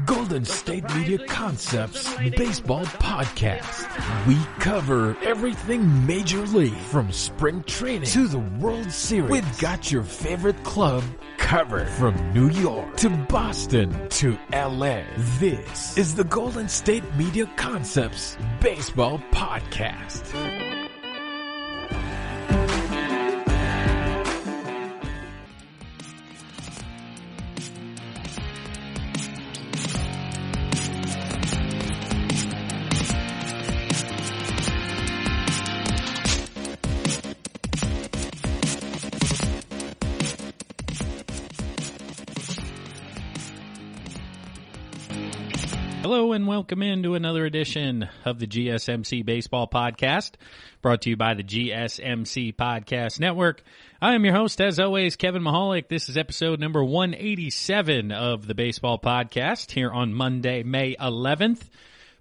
Golden State Media Concepts Baseball Podcast. We cover everything Major League, from spring training to the World Series. We've got your favorite club covered, from New York to Boston to LA. This is the Golden State Media Concepts Baseball Podcast. Hello and welcome into another edition of the GSMC Baseball Podcast, brought to you by the GSMC Podcast Network. I am your host, as always, Kevin Mahalik. This is episode number 187 of the Baseball Podcast here on Monday, May 11th.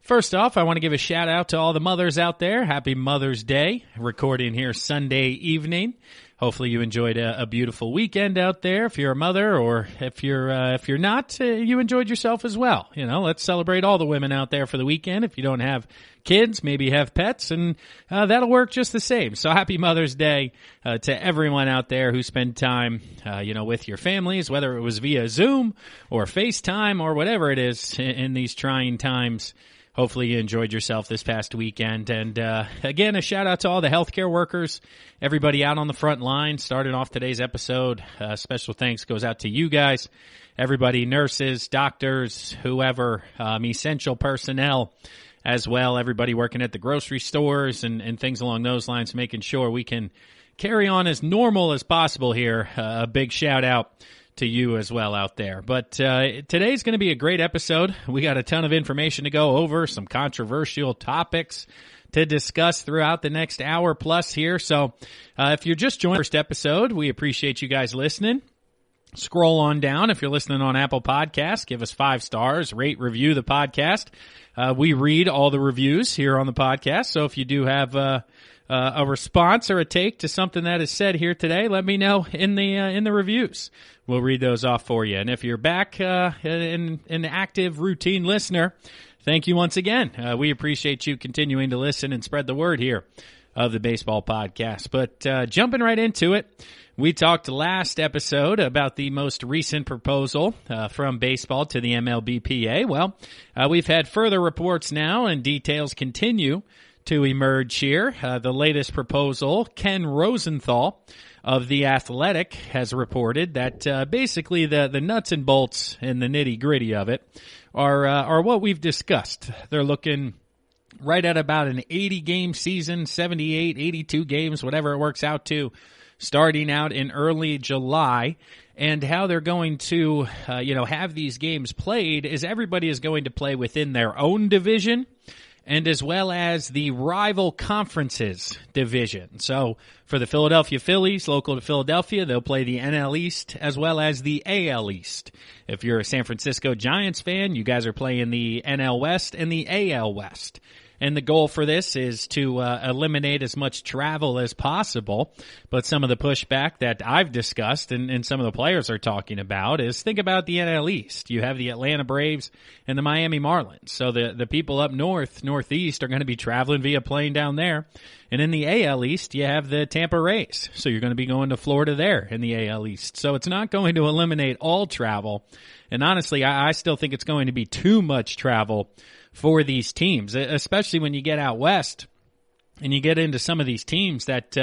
First off, I want to give a shout out to all the mothers out there. Happy Mother's Day. Recording here Sunday evening. Hopefully you enjoyed a beautiful weekend out there. If you're a mother, or if you're not, you enjoyed yourself as well. You know, let's celebrate all the women out there for the weekend. If you don't have kids, maybe have pets, and that'll work just the same. So happy Mother's Day to everyone out there who spent time, with your families, whether it was via Zoom or FaceTime or whatever it is in these trying times. Hopefully you enjoyed yourself this past weekend. And again, a shout out to all the healthcare workers, everybody out on the front line. Started off today's episode. Special thanks goes out to you guys, everybody, nurses, doctors, whoever, essential personnel as well, everybody working at the grocery stores and things along those lines, making sure we can carry on as normal as possible here. A big shout out to you as well out there. But today's going to be a great episode. We got a ton of information to go over, some controversial topics to discuss throughout the next hour plus here. So if you're just joining the first episode, we appreciate you guys listening. Scroll on down. If you're listening on Apple Podcasts, give us 5 stars, rate, review the podcast. We read all the reviews here on the podcast. So if you do have a response or a take to something that is said here today, let me know in the reviews. We'll read those off for you. And if you're back an active routine listener, thank you once again. We appreciate you continuing to listen and spread the word here of the Baseball Podcast. But jumping right into it, we talked last episode about the most recent proposal from baseball to the MLBPA. Well, we've had further reports now, and details continue to emerge here. The latest proposal, Ken Rosenthal of The Athletic has reported that basically the nuts and bolts and the nitty-gritty of it are what we've discussed. They're looking right at about an 80-game season, 78, 82 games, whatever it works out to, starting out in early July. And how they're going to, have these games played is everybody is going to play within their own division, and as well as the rival conferences division. So for the Philadelphia Phillies, local to Philadelphia, they'll play the NL East as well as the AL East. If you're a San Francisco Giants fan, you guys are playing the NL West and the AL West. And the goal for this is to eliminate as much travel as possible. But some of the pushback that I've discussed and some of the players are talking about is, think about the NL East. You have the Atlanta Braves and the Miami Marlins. So the people up northeast are going to be traveling via plane down there. And in the AL East, you have the Tampa Rays. So you're going to be going to Florida there in the AL East. So it's not going to eliminate all travel. And honestly, I still think it's going to be too much travel for these teams, especially when you get out west and you get into some of these teams that,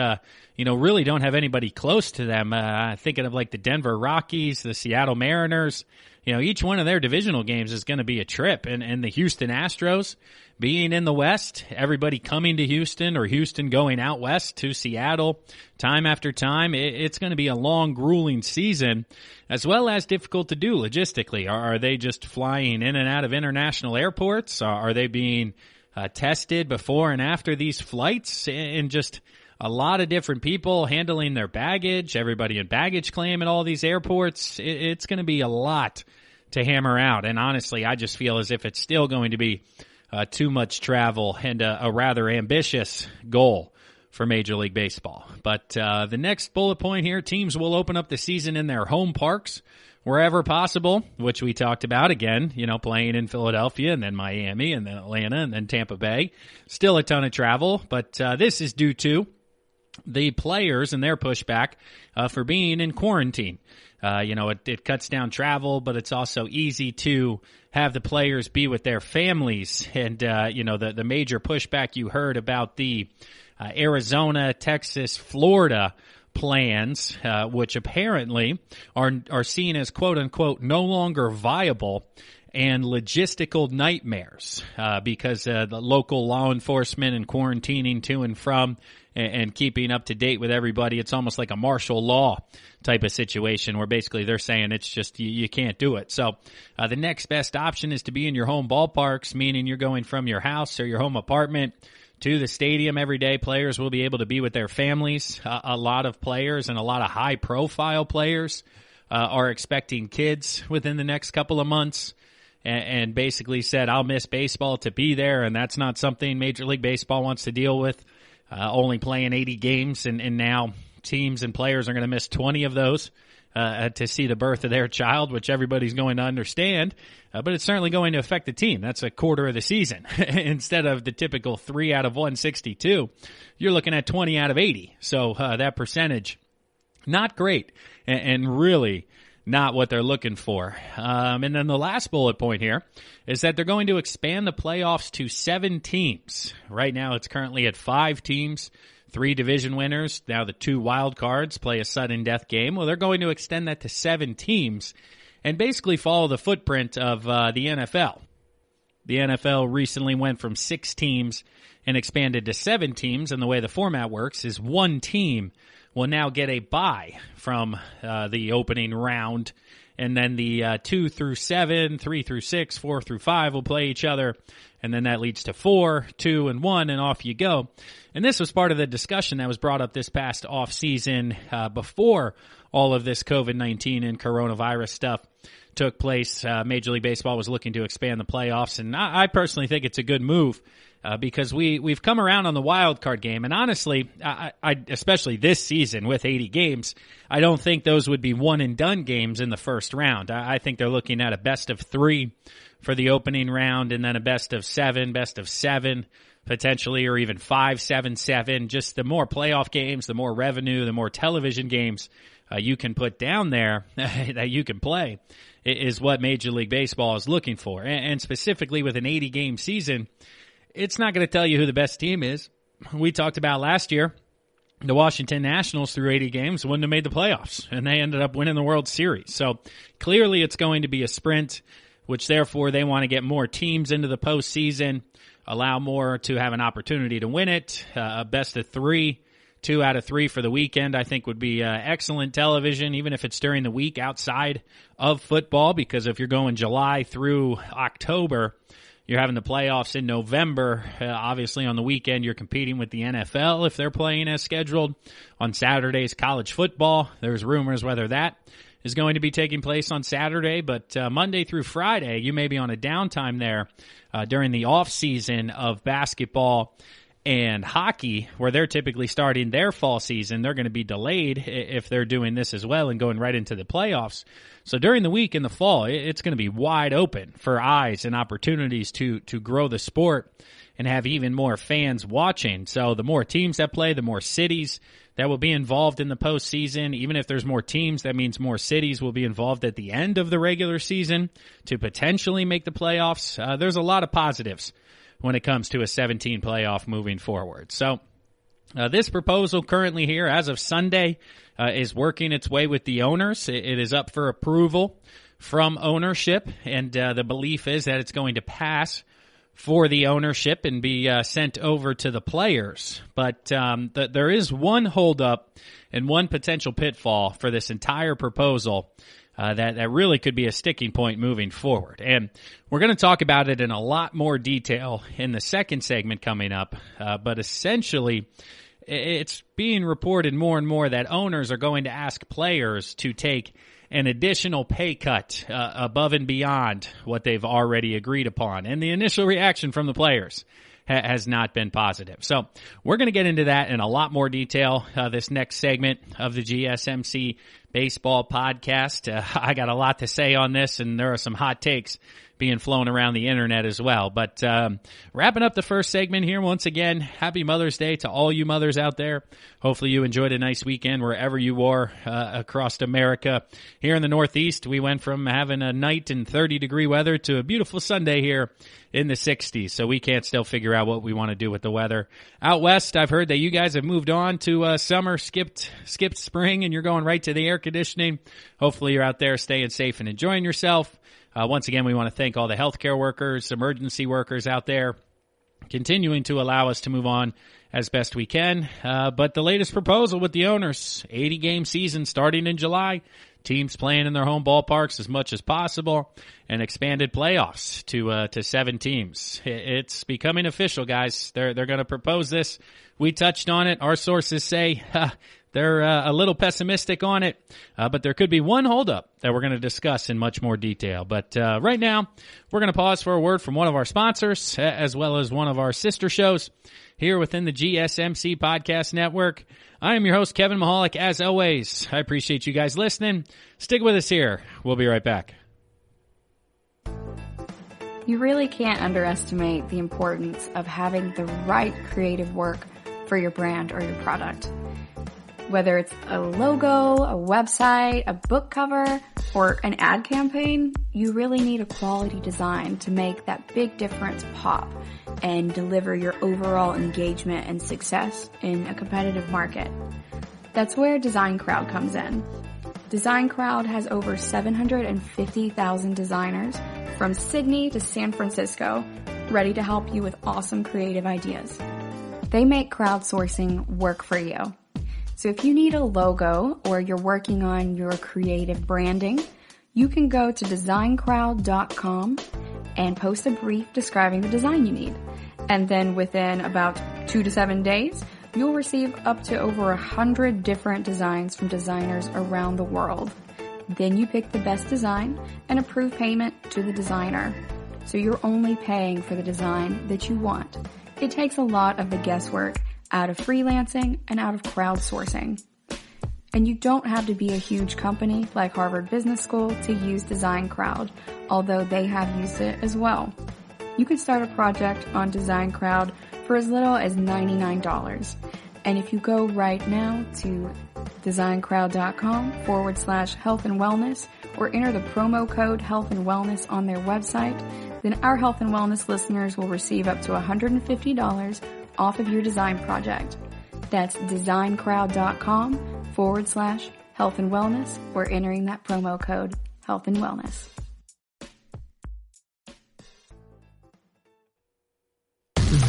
really don't have anybody close to them. Thinking of like the Denver Rockies, the Seattle Mariners, each one of their divisional games is going to be a trip. And the Houston Astros being in the West, everybody coming to Houston or Houston going out west to Seattle time after time. It's going to be a long, grueling season, as well as difficult to do logistically. Are they just flying in and out of international airports? Are they being tested before and after these flights? And just a lot of different people handling their baggage, everybody in baggage claim at all these airports. It's going to be a lot to hammer out. And honestly, I just feel as if it's still going to be too much travel and a rather ambitious goal for Major League Baseball. But the next bullet point here, teams will open up the season in their home parks wherever possible, which we talked about again, playing in Philadelphia and then Miami and then Atlanta and then Tampa Bay. Still a ton of travel, but this is due to the players and their pushback for being in quarantine. It cuts down travel, but it's also easy to have the players be with their families. And, the major pushback you heard about the Arizona, Texas, Florida plans, which apparently are seen as quote unquote no longer viable and logistical nightmares, because the local law enforcement and quarantining to and from and keeping up to date with everybody. It's almost like a martial law type of situation where basically they're saying it's just you can't do it. So the next best option is to be in your home ballparks, meaning you're going from your house or your home apartment to the stadium every day. Players will be able to be with their families. A lot of players and a lot of high-profile players are expecting kids within the next couple of months, and basically said, I'll miss baseball to be there, and that's not something Major League Baseball wants to deal with. Only playing 80 games, and now teams and players are going to miss 20 of those to see the birth of their child, which everybody's going to understand, but it's certainly going to affect the team. That's a quarter of the season. Instead of the typical 3 out of 162, you're looking at 20 out of 80. So that percentage, not great, and really not what they're looking for. And then the last bullet point here is that they're going to expand the playoffs to 7 teams. Right now it's currently at 5 teams, 3 division winners. Now the 2 wild cards play a sudden death game. Well, they're going to extend that to 7 teams and basically follow the footprint of the NFL. The NFL recently went from 6 teams and expanded to 7 teams, and the way the format works is 1 team will now get a bye from the opening round, and then the 2 through 7, 3 through 6, 4 through 5 will play each other, and then that leads to 4, 2, and 1, and off you go. And this was part of the discussion that was brought up this past off season before all of this COVID-19 and coronavirus stuff took place. Major League Baseball was looking to expand the playoffs, and I personally think it's a good move. Because we've come around on the wild card game, and honestly, I especially this season with 80 games, I don't think those would be one and done games in the first round. I think they're looking at a best of 3 for the opening round, and then a best of 7, potentially, or even 5, 7, 7. Just the more playoff games, the more revenue, the more television games you can put down there that you can play is what Major League Baseball is looking for, and specifically with an 80-game season. It's not going to tell you who the best team is. We talked about last year, the Washington Nationals through 80 games wouldn't have made the playoffs, and they ended up winning the World Series. So clearly it's going to be a sprint, which therefore they want to get more teams into the postseason, allow more to have an opportunity to win it. A best of 3, 2 out of 3 for the weekend, I think would be excellent television, even if it's during the week outside of football, because if you're going July through October, you're having the playoffs in November. Obviously, on the weekend, you're competing with the NFL if they're playing as scheduled. On Saturdays, college football. There's rumors whether that is going to be taking place on Saturday. But Monday through Friday, you may be on a downtime there during the off-season of basketball and hockey, where they're typically starting their fall season. They're going to be delayed if they're doing this as well and going right into the playoffs. So during the week in the fall, it's going to be wide open for eyes and opportunities to grow the sport and have even more fans watching. So the more teams that play, the more cities that will be involved in the postseason. Even if there's more teams, that means more cities will be involved at the end of the regular season to potentially make the playoffs. There's a lot of positives when it comes to a 17 playoff moving forward. So this proposal currently here, as of Sunday, is working its way with the owners. It is up for approval from ownership, and the belief is that it's going to pass for the ownership and be sent over to the players. But there is one holdup and one potential pitfall for this entire proposal that really could be a sticking point moving forward. And we're going to talk about it in a lot more detail in the second segment coming up. But essentially, it's being reported more and more that owners are going to ask players to take an additional pay cut above and beyond what they've already agreed upon. And the initial reaction from the players has not been positive. So we're going to get into that in a lot more detail this next segment of the GSMC Baseball Podcast. I got a lot to say on this, and there are some hot takes being flown around the internet as well. But wrapping up the first segment here, once again, happy Mother's Day to all you mothers out there. Hopefully you enjoyed a nice weekend wherever you were across America. Here in the Northeast, we went from having a night and 30-degree weather to a beautiful Sunday here in the 60s. So we can't still figure out what we want to do with the weather. Out west, I've heard that you guys have moved on to summer, skipped spring, and you're going right to the air conditioning. Hopefully you're out there staying safe and enjoying yourself. Once again, we want to thank all the healthcare workers, emergency workers out there, continuing to allow us to move on as best we can. But the latest proposal with the owners, 80-game season starting in July, teams playing in their home ballparks as much as possible, and expanded playoffs to 7 teams. It's becoming official, guys. They're going to propose this. We touched on it. Our sources say they're a little pessimistic on it, but there could be one holdup that we're going to discuss in much more detail. But right now, we're going to pause for a word from one of our sponsors, as well as one of our sister shows here within the GSMC Podcast Network. I am your host, Kevin Mahalik. As always, I appreciate you guys listening. Stick with us here. We'll be right back. You really can't underestimate the importance of having the right creative work for your brand or your product. Whether it's a logo, a website, a book cover, or an ad campaign, you really need a quality design to make that big difference pop and deliver your overall engagement and success in a competitive market. That's where Design Crowd comes in. Design Crowd has over 750,000 designers from Sydney to San Francisco ready to help you with awesome creative ideas. They make crowdsourcing work for you. So if you need a logo or you're working on your creative branding, you can go to designcrowd.com and post a brief describing the design you need. And then within about 2 to 7 days, you'll receive up to over 100 different designs from designers around the world. Then you pick the best design and approve payment to the designer. So you're only paying for the design that you want. It takes a lot of the guesswork out of freelancing and out of crowdsourcing. And you don't have to be a huge company like Harvard Business School to use Design Crowd, although they have used it as well. You can start a project on Design Crowd for as little as $99. And if you go right now to designcrowd.com/health and wellness or enter the promo code health and wellness on their website, then our health and wellness listeners will receive up to $150 off of your design project. That's designcrowd.com/health and wellness or entering that promo code health and wellness.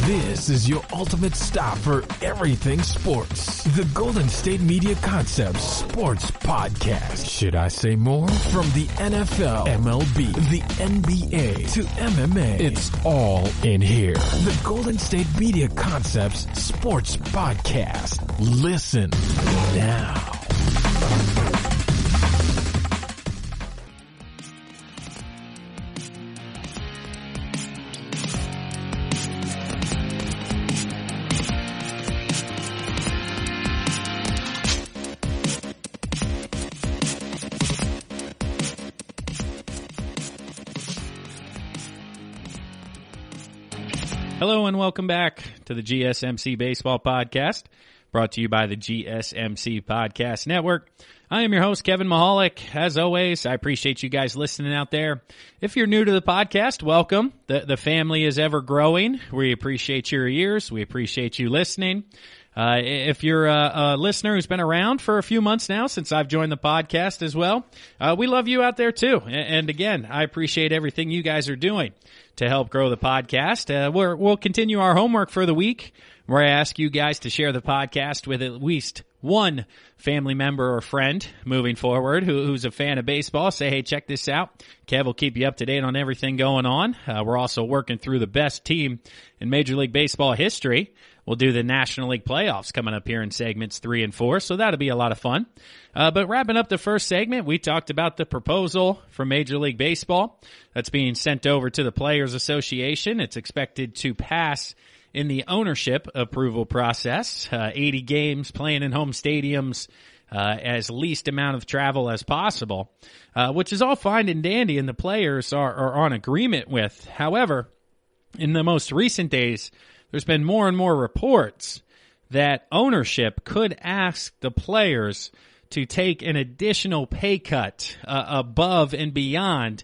This is your ultimate stop for everything sports. The Golden State Media Concepts Sports Podcast. Should I say more? From the NFL, MLB, the NBA to MMA, it's all in here. The Golden State Media Concepts Sports Podcast. Listen now. Hello and welcome back to the GSMC Baseball Podcast, brought to you by the GSMC Podcast Network. I am your host, Kevin Mahalik. As always, I appreciate you guys listening out there. If you're new to the podcast, welcome. The family is ever growing. We appreciate your ears. We appreciate you listening. If you're a listener who's been around for a few months now since I've joined the podcast as well, we love you out there too. And again, I appreciate everything you guys are doing to help grow the podcast. We'll continue our homework for the week, where I ask you guys to share the podcast with at least one family member or friend moving forward who's a fan of baseball. Say, hey, check this out. Kev will keep you up to date on everything going on. We're also working through the best team in Major League Baseball history. We'll do the National League playoffs coming up here in segments 3 and 4, so that'll be a lot of fun. But wrapping up the first segment, we talked about the proposal from Major League Baseball that's being sent over to the Players Association. It's expected to pass in the ownership approval process, 80 games, playing in home stadiums, as least amount of travel as possible, which is all fine and dandy, and the players are on agreement with. However, in the most recent days, there's been more and more reports that ownership could ask the players to take an additional pay cut above and beyond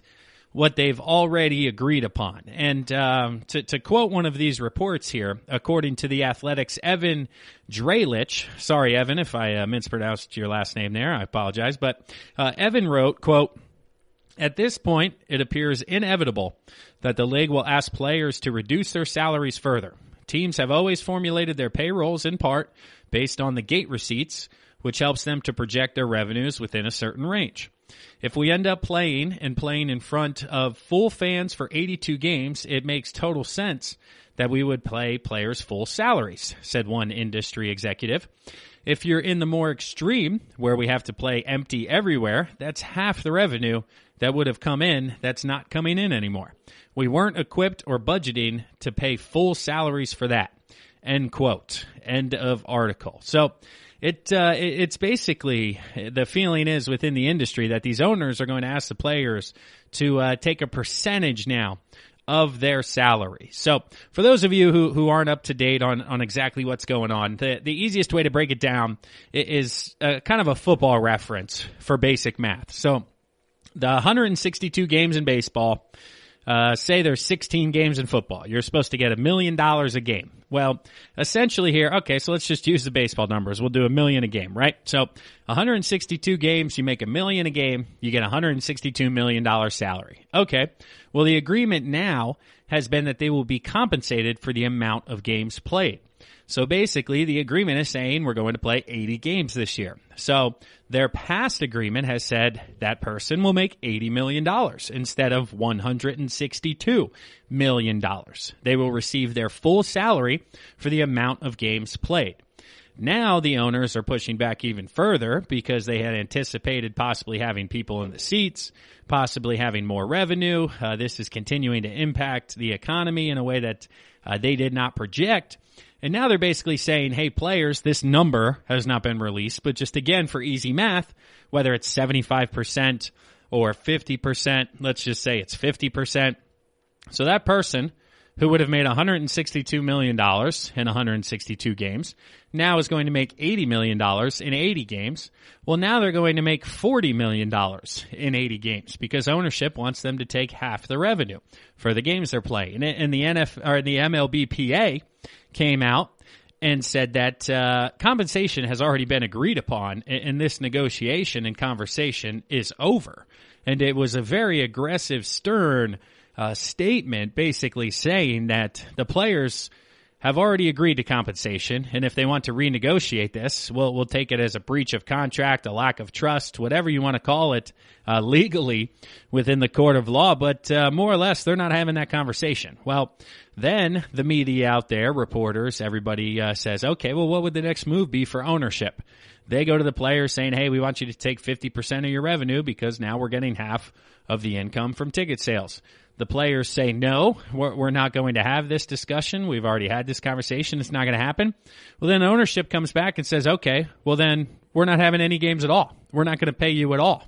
what they've already agreed upon. And to quote one of these reports here, according to The Athletic's Evan Drellich, sorry, Evan, if I mispronounced your last name there, I apologize, but Evan wrote, quote, "At this point, it appears inevitable that the league will ask players to reduce their salaries further. Teams have always formulated their payrolls in part based on the gate receipts, which helps them to project their revenues within a certain range. If we end up playing in front of full fans for 82 games, it makes total sense that we would pay players full salaries," said one industry executive. "If you're in the more extreme, where we have to play empty everywhere, that's half the revenue that would have come in that's not coming in anymore. We weren't equipped or budgeting to pay full salaries for that." End quote. End of article. So it's basically, the feeling is within the industry that these owners are going to ask the players to take a percentage now of their salary. So for those of you who aren't up to date on exactly what's going on, the easiest way to break it down is kind of a football reference for basic math. So the 162 games in baseball, say there's 16 games in football. You're supposed to get $1 million a game. Well, essentially here, okay, so let's just use the baseball numbers. We'll do $1 million a game, right? So 162 games, you make $1 million a game, you get $162 million salary. Okay, well, the agreement now has been that they will be compensated for the amount of games played. So basically, the agreement is saying we're going to play 80 games this year. So their past agreement has said that person will make $80 million instead of $162 million. They will receive their full salary for the amount of games played. Now the owners are pushing back even further because they had anticipated possibly having people in the seats, possibly having more revenue. This is continuing to impact the economy in a way that they did not project. And now they're basically saying, hey, players, this number has not been released, but just again, for easy math, whether it's 75% or 50%, let's just say it's 50%. So that person who would have made $162 million in 162 games now is going to make $80 million in 80 games. Well, now they're going to make $40 million in 80 games because ownership wants them to take half the revenue for the games they're playing. And the MLBPA came out and said that compensation has already been agreed upon, and this negotiation and conversation is over. And it was a very aggressive, stern statement basically saying that the players have already agreed to compensation, and if they want to renegotiate this, we'll take it as a breach of contract, a lack of trust, whatever you want to call it legally within the court of law, but more or less they're not having that conversation. Well, then the media out there, reporters, everybody says, okay, well, what would the next move be for ownership? They go to the players saying, hey, we want you to take 50% of your revenue because now we're getting half of the income from ticket sales. The players say, no, we're not going to have this discussion. We've already had this conversation. It's not going to happen. Well, then ownership comes back and says, okay, well then we're not having any games at all. We're not going to pay you at all.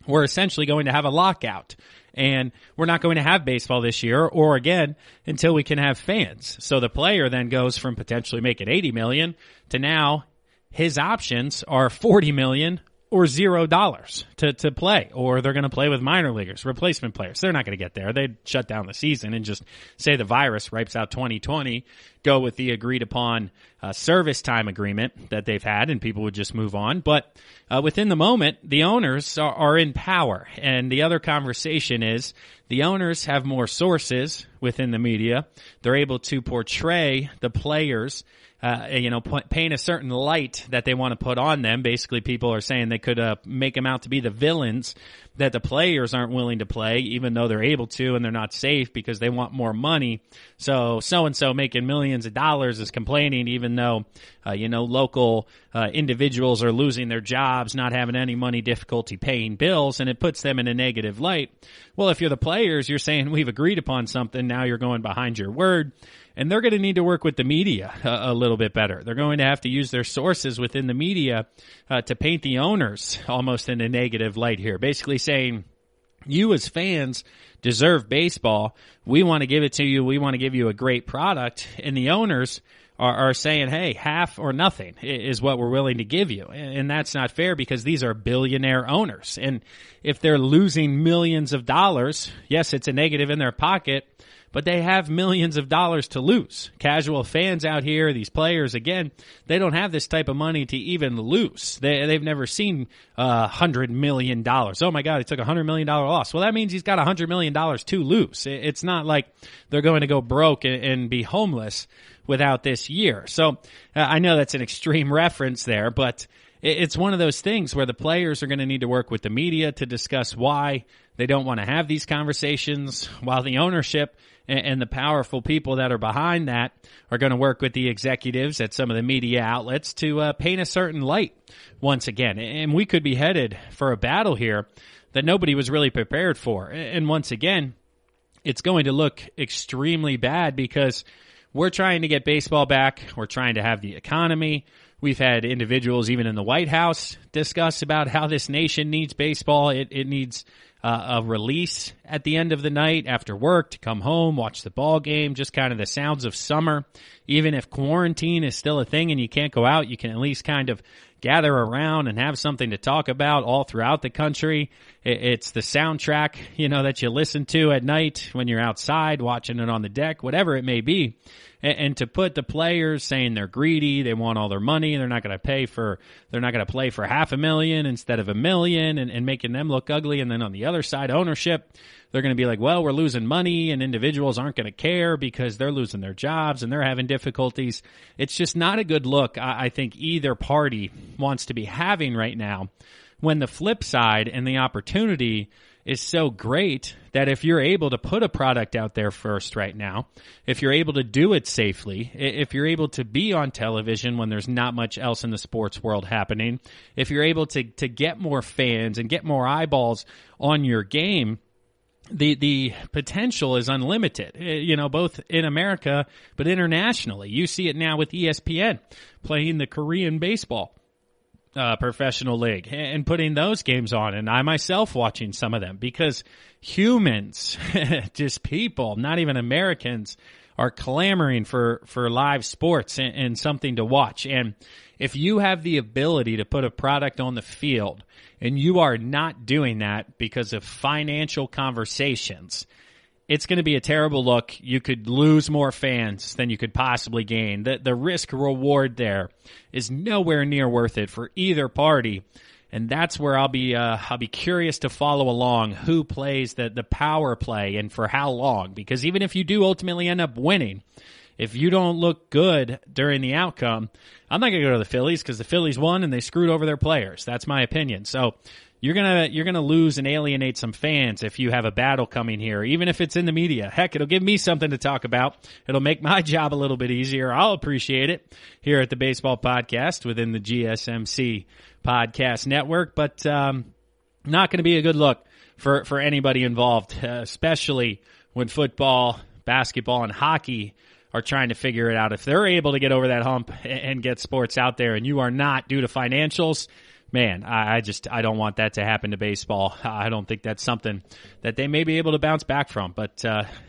We're essentially going to have a lockout. And we're not going to have baseball this year or again until we can have fans. So the player then goes from potentially making $80 million to now his options are $40 million or $0 to play, or they're going to play with minor leaguers, replacement players. They're not going to get there. They'd shut down the season and just say the virus wipes out 2020, go with the agreed upon service time agreement that they've had, and people would just move on. But within the moment, the owners are in power. And the other conversation is the owners have more sources within the media. They're able to portray the players paint a certain light that they want to put on them. Basically, people are saying they could make them out to be the villains that the players aren't willing to play, even though they're able to, and they're not safe because they want more money. So-and-so making $1 millions of dollars is complaining, even though, local individuals are losing their jobs, not having any money difficulty paying bills, and it puts them in a negative light. Well, if you're the players, you're saying we've agreed upon something, now you're going behind your word. And they're going to need to work with the media a little bit better. They're going to have to use their sources within the media to paint the owners almost in a negative light here, basically saying, you as fans deserve baseball. We want to give it to you. We want to give you a great product. And the owners are saying, hey, half or nothing is what we're willing to give you. And that's not fair because these are billionaire owners. And if they're losing millions of dollars, yes, it's a negative in their pocket, but they have millions of dollars to lose. Casual fans out here, these players, again, they don't have this type of money to even lose. They've never seen $100 million. Oh my God, he took a $100 million loss. Well, that means he's got $100 million to lose. It's not like they're going to go broke and be homeless without this year. So I know that's an extreme reference there, but it's one of those things where the players are going to need to work with the media to discuss why they don't want to have these conversations, while the ownership and the powerful people that are behind that are going to work with the executives at some of the media outlets to paint a certain light once again. And we could be headed for a battle here that nobody was really prepared for. And once again, it's going to look extremely bad because we're trying to get baseball back. We're trying to have the economy. We've had individuals even in the White House discuss about how this nation needs baseball. It needs a release at the end of the night after work to come home, watch the ball game, just kind of the sounds of summer. Even if quarantine is still a thing and you can't go out, you can at least kind of gather around and have something to talk about all throughout the country. It's the soundtrack, that you listen to at night when you're outside, watching it on the deck, whatever it may be. And to put the players saying they're greedy, they want all their money, they're not going to play for $500,000 instead of $1 million, and making them look ugly. And then on the other side, ownership, they're going to be like, well, we're losing money, and individuals aren't going to care because they're losing their jobs and they're having difficulties. It's just not a good look I think either party wants to be having right now, when the flip side and the opportunity is so great that if you're able to put a product out there first right now, if you're able to do it safely, if you're able to be on television when there's not much else in the sports world happening, if you're able to get more fans and get more eyeballs on your game, the potential is unlimited, both in America but internationally. You see it now with ESPN playing the Korean baseball professional league and putting those games on, and I myself watching some of them, because humans, just people, not even Americans, are clamoring for live sports and something to watch. And if you have the ability to put a product on the field and you are not doing that because of financial conversations, it's going to be a terrible look. You could lose more fans than you could possibly gain. The risk reward there is nowhere near worth it for either party. And that's where I'll be curious to follow along who plays the power play and for how long. Because even if you do ultimately end up winning, if you don't look good during the outcome, I'm not going to go to the Phillies because the Phillies won and they screwed over their players. That's my opinion. So you're gonna lose and alienate some fans if you have a battle coming here, even if it's in the media. Heck, it'll give me something to talk about. It'll make my job a little bit easier. I'll appreciate it here at the Baseball Podcast within the GSMC Podcast Network, but not going to be a good look for anybody involved, especially when football, basketball, and hockey are trying to figure it out. If they're able to get over that hump and get sports out there, and you are not due to financials, man, I don't want that to happen to baseball. I don't think that's something that they may be able to bounce back from, but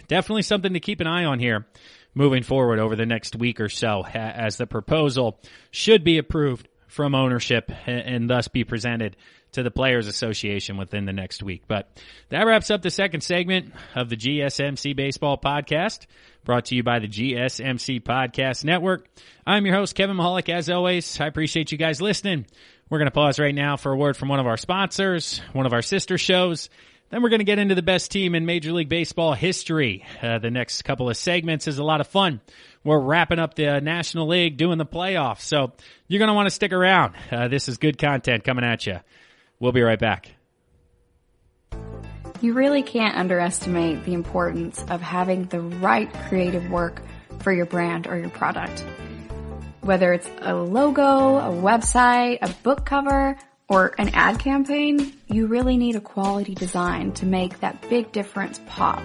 definitely something to keep an eye on here moving forward over the next week or so, as the proposal should be approved from ownership and thus be presented to the Players Association within the next week. But that wraps up the second segment of the GSMC Baseball Podcast, brought to you by the GSMC Podcast Network. I'm your host, Kevin Mahalik. As always, I appreciate you guys listening. We're going to pause right now for a word from one of our sponsors, one of our sister shows. Then we're going to get into the best team in Major League Baseball history. The next couple of segments is a lot of fun. We're wrapping up the National League, doing the playoffs, so you're going to want to stick around. This is good content coming at you. We'll be right back. You really can't underestimate the importance of having the right creative work for your brand or your product. Whether it's a logo, a website, a book cover, or an ad campaign, you really need a quality design to make that big difference pop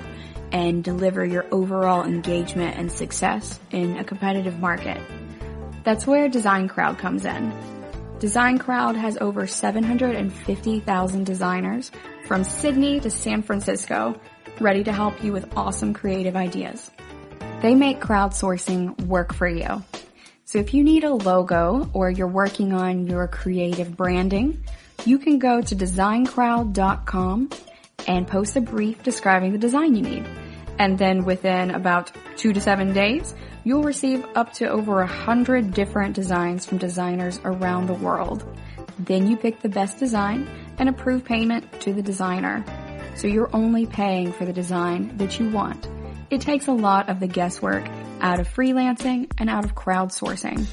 and deliver your overall engagement and success in a competitive market. That's where Design Crowd comes in. Design Crowd has over 750,000 designers from Sydney to San Francisco ready to help you with awesome creative ideas. They make crowdsourcing work for you. So if you need a logo or you're working on your creative branding, you can go to designcrowd.com and post a brief describing the design you need. And then within about 2 to 7 days, you'll receive up to over 100 different designs from designers around the world. Then you pick the best design and approve payment to the designer. So you're only paying for the design that you want. It takes a lot of the guesswork out of freelancing and out of crowdsourcing.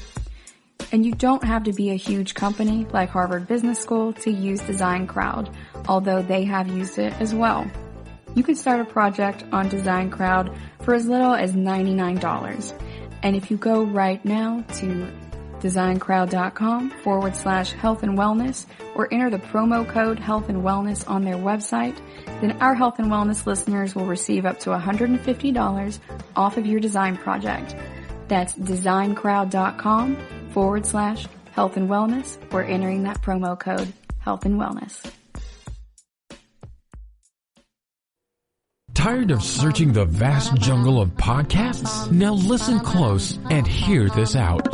And you don't have to be a huge company like Harvard Business School to use Design Crowd, although they have used it as well. You can start a project on Design Crowd for as little as $99. And if you go right now to designcrowd.com/health and wellness or enter the promo code health and wellness on their website, then our health and wellness listeners will receive up to $150 off of your design project. That's designcrowd.com/health and wellness or entering that promo code health and wellness. Tired of searching the vast jungle of podcasts? Now listen close and hear this out.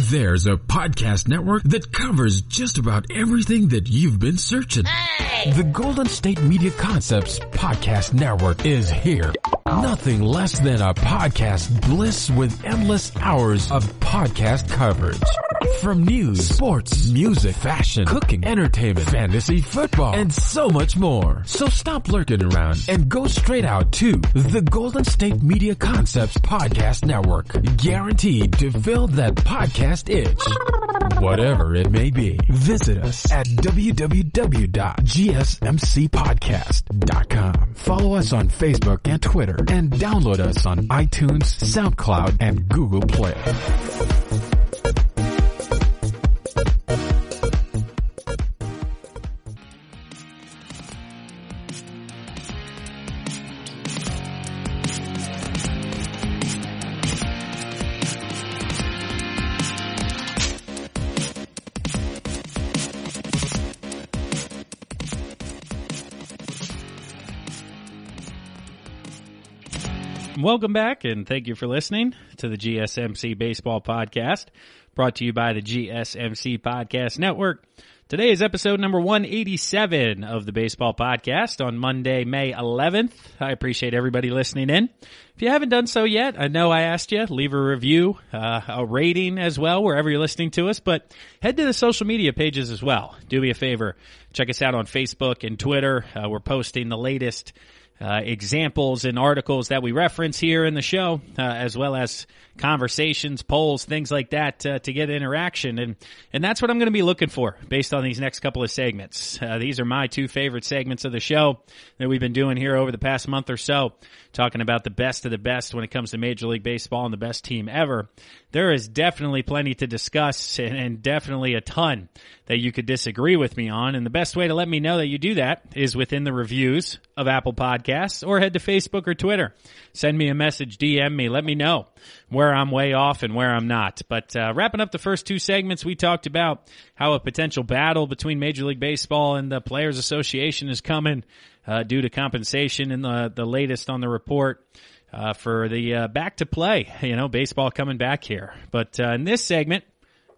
There's a podcast network that covers just about everything that you've been searching. Hey! The Golden State Media Concepts Podcast Network is here. Nothing less than a podcast bliss with endless hours of podcast coverage. From news, sports, music, fashion, cooking, entertainment, fantasy, football, and so much more. So stop lurking around and go straight out to the Golden State Media Concepts Podcast Network. Guaranteed to fill that podcast itch. Whatever it may be. Visit us at www.gsmcpodcast.com. Follow us on Facebook and Twitter and download us on iTunes, SoundCloud, and Google Play. Welcome back, and thank you for listening to the GSMC Baseball Podcast, brought to you by the GSMC Podcast Network. Today is episode number 187 of the Baseball Podcast on Monday, May 11th. I appreciate everybody listening in. If you haven't done so yet, I know I asked you, leave a review, a rating as well, wherever you're listening to us, but head to the social media pages as well. Do me a favor. Check us out on Facebook and Twitter. We're posting the latest examples and articles that we reference here in the show, as well as conversations, polls, things like that, to get interaction. And that's what I'm going to be looking for based on these next couple of segments. These are my two favorite segments of the show that we've been doing here over the past month or so, talking about the best of the best when it comes to Major League Baseball and the best team ever. There is definitely plenty to discuss and definitely a ton that you could disagree with me on. And the best way to let me know that you do that is within the reviews of Apple Podcasts, or head to Facebook or Twitter. Send me a message, DM me, let me know where I'm way off and where I'm not. But wrapping up the first two segments, we talked about how a potential battle between Major League Baseball and the Players Association is coming due to compensation, and the latest on the report for the back to play, baseball coming back here. But in this segment,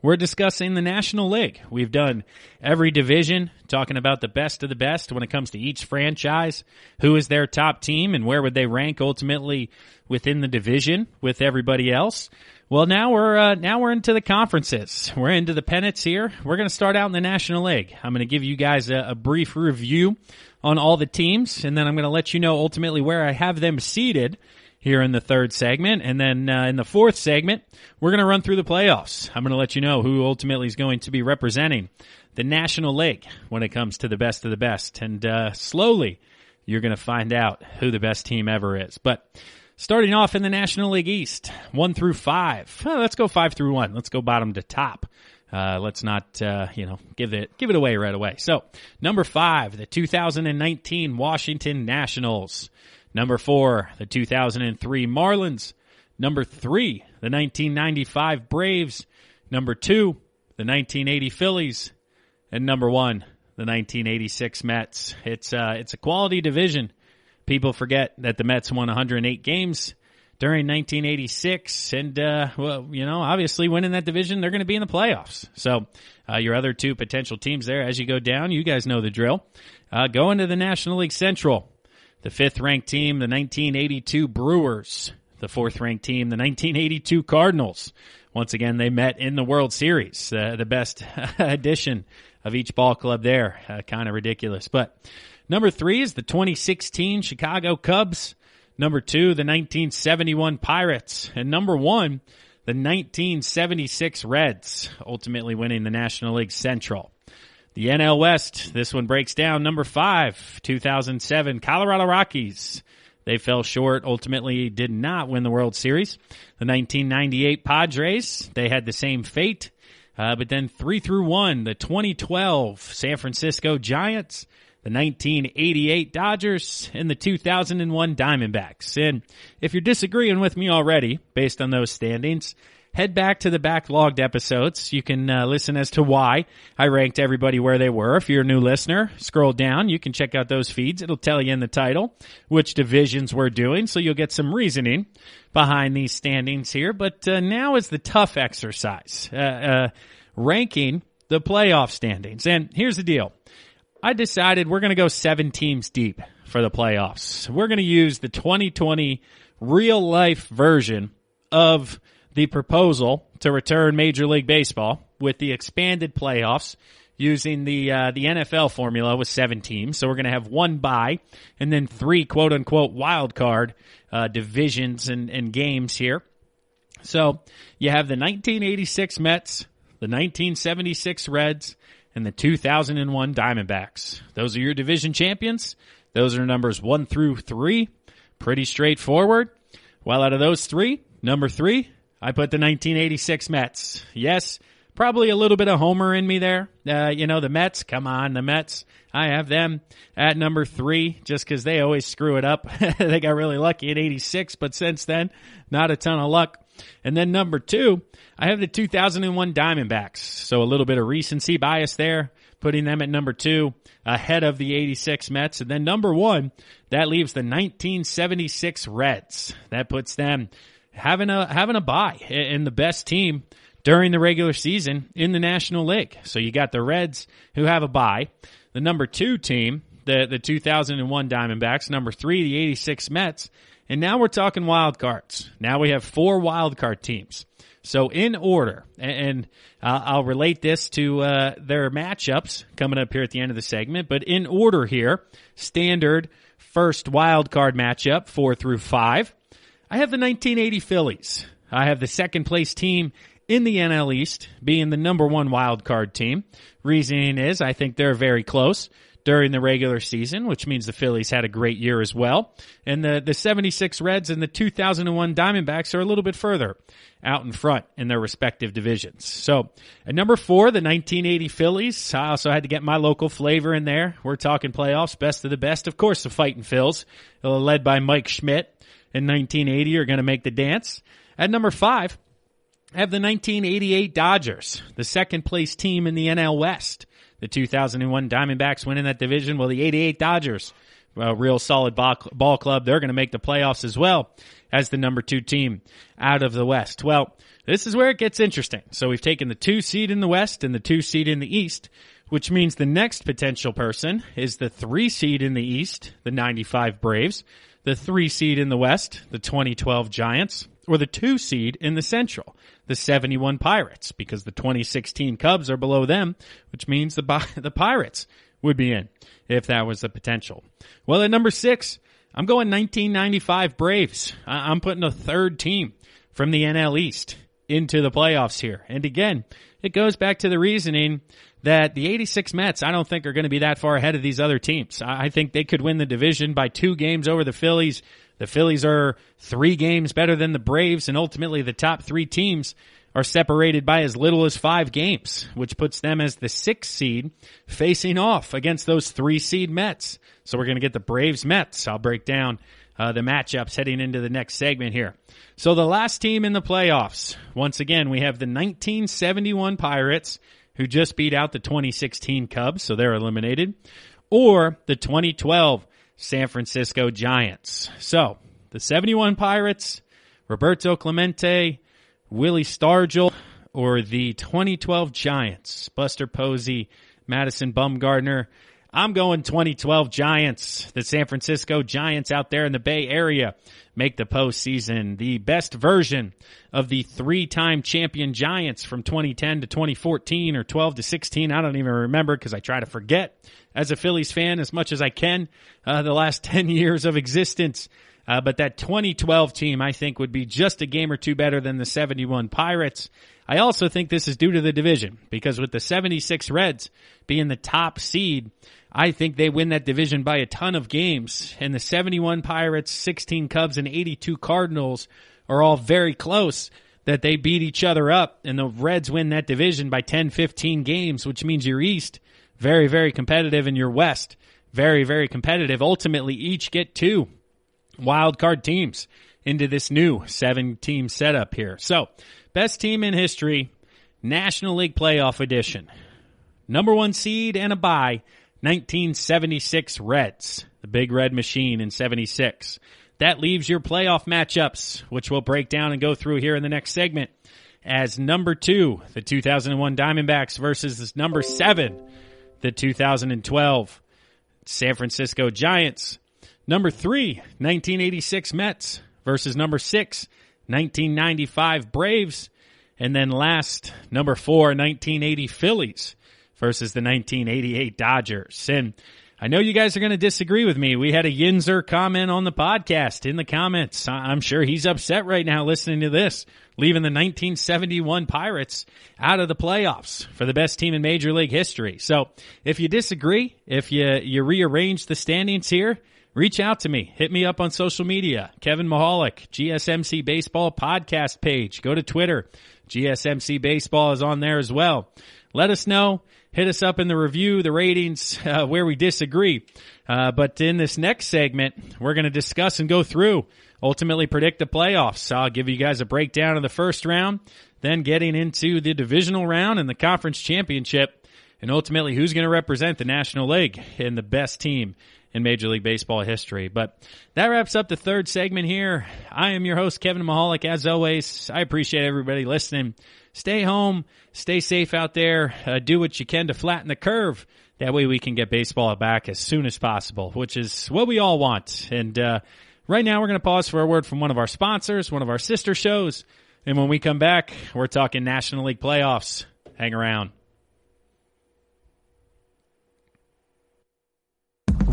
we're discussing the National League. We've done every division, talking about the best of the best when it comes to each franchise, who is their top team, and where would they rank ultimately within the division with everybody else. Well, now we're into the conferences. We're into the pennants here. We're going to start out in the National League. I'm going to give you guys a brief review on all the teams, and then I'm going to let you know ultimately where I have them seated here in the third segment. And then in the fourth segment, we're going to run through the playoffs. I'm going to let you know who ultimately is going to be representing the National League when it comes to the best of the best. And slowly, you're going to find out who the best team ever is. But Starting off in the National League East, 1 through 5. Let's go 5 through 1. Let's go bottom to top. Let's not, give it away right away. So, number 5, the 2019 Washington Nationals. Number 4, the 2003 Marlins. Number 3, the 1995 Braves. Number 2, the 1980 Phillies. And number 1, the 1986 Mets. It's a quality division. People forget that the Mets won 108 games during 1986, and, obviously winning that division, they're going to be in the playoffs. So, your other two potential teams there, as you go down, you guys know the drill. Going to the National League Central, the 5th-ranked team, the 1982 Brewers. The 4th-ranked team, the 1982 Cardinals. Once again, they met in the World Series, the best addition of each ball club there. Kind of ridiculous. But number 3 is the 2016 Chicago Cubs. Number 2, the 1971 Pirates. And number 1, the 1976 Reds, ultimately winning the National League Central. The NL West, this one breaks down. Number 5, 2007 Colorado Rockies. They fell short, ultimately did not win the World Series. The 1998 Padres, they had the same fate. But then 3 through 1, the 2012 San Francisco Giants, the 1988 Dodgers, and the 2001 Diamondbacks. And if you're disagreeing with me already, based on those standings, head back to the backlogged episodes. You can listen as to why I ranked everybody where they were. If you're a new listener, scroll down. You can check out those feeds. It'll tell you in the title which divisions we're doing, so you'll get some reasoning behind these standings here. But now is the tough exercise, ranking the playoff standings. And here's the deal. I decided we're going to go 7 teams deep for the playoffs. We're going to use the 2020 real-life version of the proposal to return Major League Baseball with the expanded playoffs using the NFL formula with 7 teams. So we're going to have 1 bye and then 3 quote-unquote wild card divisions and games here. So you have the 1986 Mets, the 1976 Reds, and the 2001 Diamondbacks. Those are your division champions. Those are numbers 1 through 3. Pretty straightforward. Well, out of those 3, number 3, I put the 1986 Mets. Yes, probably a little bit of homer in me there. The Mets, come on, the Mets. I have them at number 3 just because they always screw it up. They got really lucky at 86, but since then, not a ton of luck. And then number 2, I have the 2001 Diamondbacks. So a little bit of recency bias there, putting them at number 2 ahead of the 86 Mets. And then number 1, that leaves the 1976 Reds. That puts them having a bye in the best team during the regular season in the National League. So you got the Reds who have a bye. The number 2 team, the 2001 Diamondbacks. Number 3, the 86 Mets. And now we're talking wild cards. Now we have 4 wild card teams. So in order, and I'll relate this to their matchups coming up here at the end of the segment, but in order here, standard first wild card matchup, 4 through 5. I have the 1980 Phillies. I have the second place team in the NL East being the number 1 wild card team. Reasoning is I think they're very close during the regular season, which means the Phillies had a great year as well. And the 76 Reds and the 2001 Diamondbacks are a little bit further out in front in their respective divisions. So at number 4, the 1980 Phillies. I also had to get my local flavor in there. We're talking playoffs, best of the best. Of course, the Fightin' Phils, led by Mike Schmidt in 1980, are going to make the dance. At number 5, I have the 1988 Dodgers, the second place team in the NL West. The 2001 Diamondbacks winning that division. Well, the 88 Dodgers, a real solid ball club. They're going to make the playoffs as well as the number 2 team out of the West. Well, this is where it gets interesting. So we've taken the 2 seed in the West and the 2 seed in the East, which means the next potential person is the 3 seed in the East, the 95 Braves, the 3 seed in the West, the 2012 Giants, or the 2 seed in the Central, the 71 Pirates, because the 2016 Cubs are below them, which means the Pirates would be in if that was the potential. Well, at number 6, I'm going 1995 Braves. I'm putting a 3rd team from the NL East into the playoffs here. And again, it goes back to the reasoning that the 86 Mets, I don't think are going to be that far ahead of these other teams. I think they could win the division by 2 games over the Phillies. The Phillies are 3 games better than the Braves, and ultimately the top 3 teams are separated by as little as 5 games, which puts them as the 6th seed facing off against those 3 seed Mets. So we're going to get the Braves-Mets. I'll break down the matchups heading into the next segment here. So the last team in the playoffs, once again, we have the 1971 Pirates, who just beat out the 2016 Cubs, so they're eliminated, or the 2012 San Francisco Giants. So the 71 Pirates, Roberto Clemente, Willie Stargell, or the 2012 Giants, Buster Posey, Madison Bumgarner. I'm going 2012 Giants. The San Francisco Giants out there in the Bay Area make the postseason. The best version of the 3-time champion Giants from 2010 to 2014 or 12 to 16. I don't even remember because I try to forget as a Phillies fan as much as I can the last 10 years of existence. But that 2012 team, I think, would be just a game or two better than the 71 Pirates. I also think this is due to the division because with the 76 Reds being the top seed, I think they win that division by a ton of games. And the 71 Pirates, 16 Cubs, and 82 Cardinals are all very close that they beat each other up. And the Reds win that division by 10, 15 games, which means your East, very, very competitive, and your West, very, very competitive. Ultimately, each get 2 wild card teams into this new 7-team setup here. So, best team in history, National League Playoff Edition. Number 1 seed and a bye, 1976 Reds, the Big Red Machine in 76. That leaves your playoff matchups, which we'll break down and go through here in the next segment, as number 2, the 2001 Diamondbacks versus number 7, the 2012 San Francisco Giants. Number 3, 1986 Mets versus number 6, 1995 Braves. And then last, number 4, 1980 Phillies versus the 1988 Dodgers. And I know you guys are going to disagree with me. We had a Yinzer comment on the podcast in the comments. I'm sure he's upset right now listening to this, leaving the 1971 Pirates out of the playoffs for the best team in Major League history. So if you disagree, if you rearrange the standings here, reach out to me. Hit me up on social media. Kevin Mahalik, GSMC Baseball Podcast page. Go to Twitter. GSMC Baseball is on there as well. Let us know. Hit us up in the review, the ratings, where we disagree. But in this next segment, we're going to discuss and go through, ultimately predict the playoffs. I'll give you guys a breakdown of the first round, then getting into the divisional round and the conference championship, and ultimately who's going to represent the National League and the best team in Major League Baseball history. But that wraps up the third segment here. I am your host, Kevin Mahalik. As always, I appreciate everybody listening. Stay home, stay safe out there, do what you can to flatten the curve. That way we can get baseball back as soon as possible, which is what we all want. And right now we're going to pause for a word from one of our sponsors, one of our sister shows. And when we come back, we're talking National League playoffs. Hang around.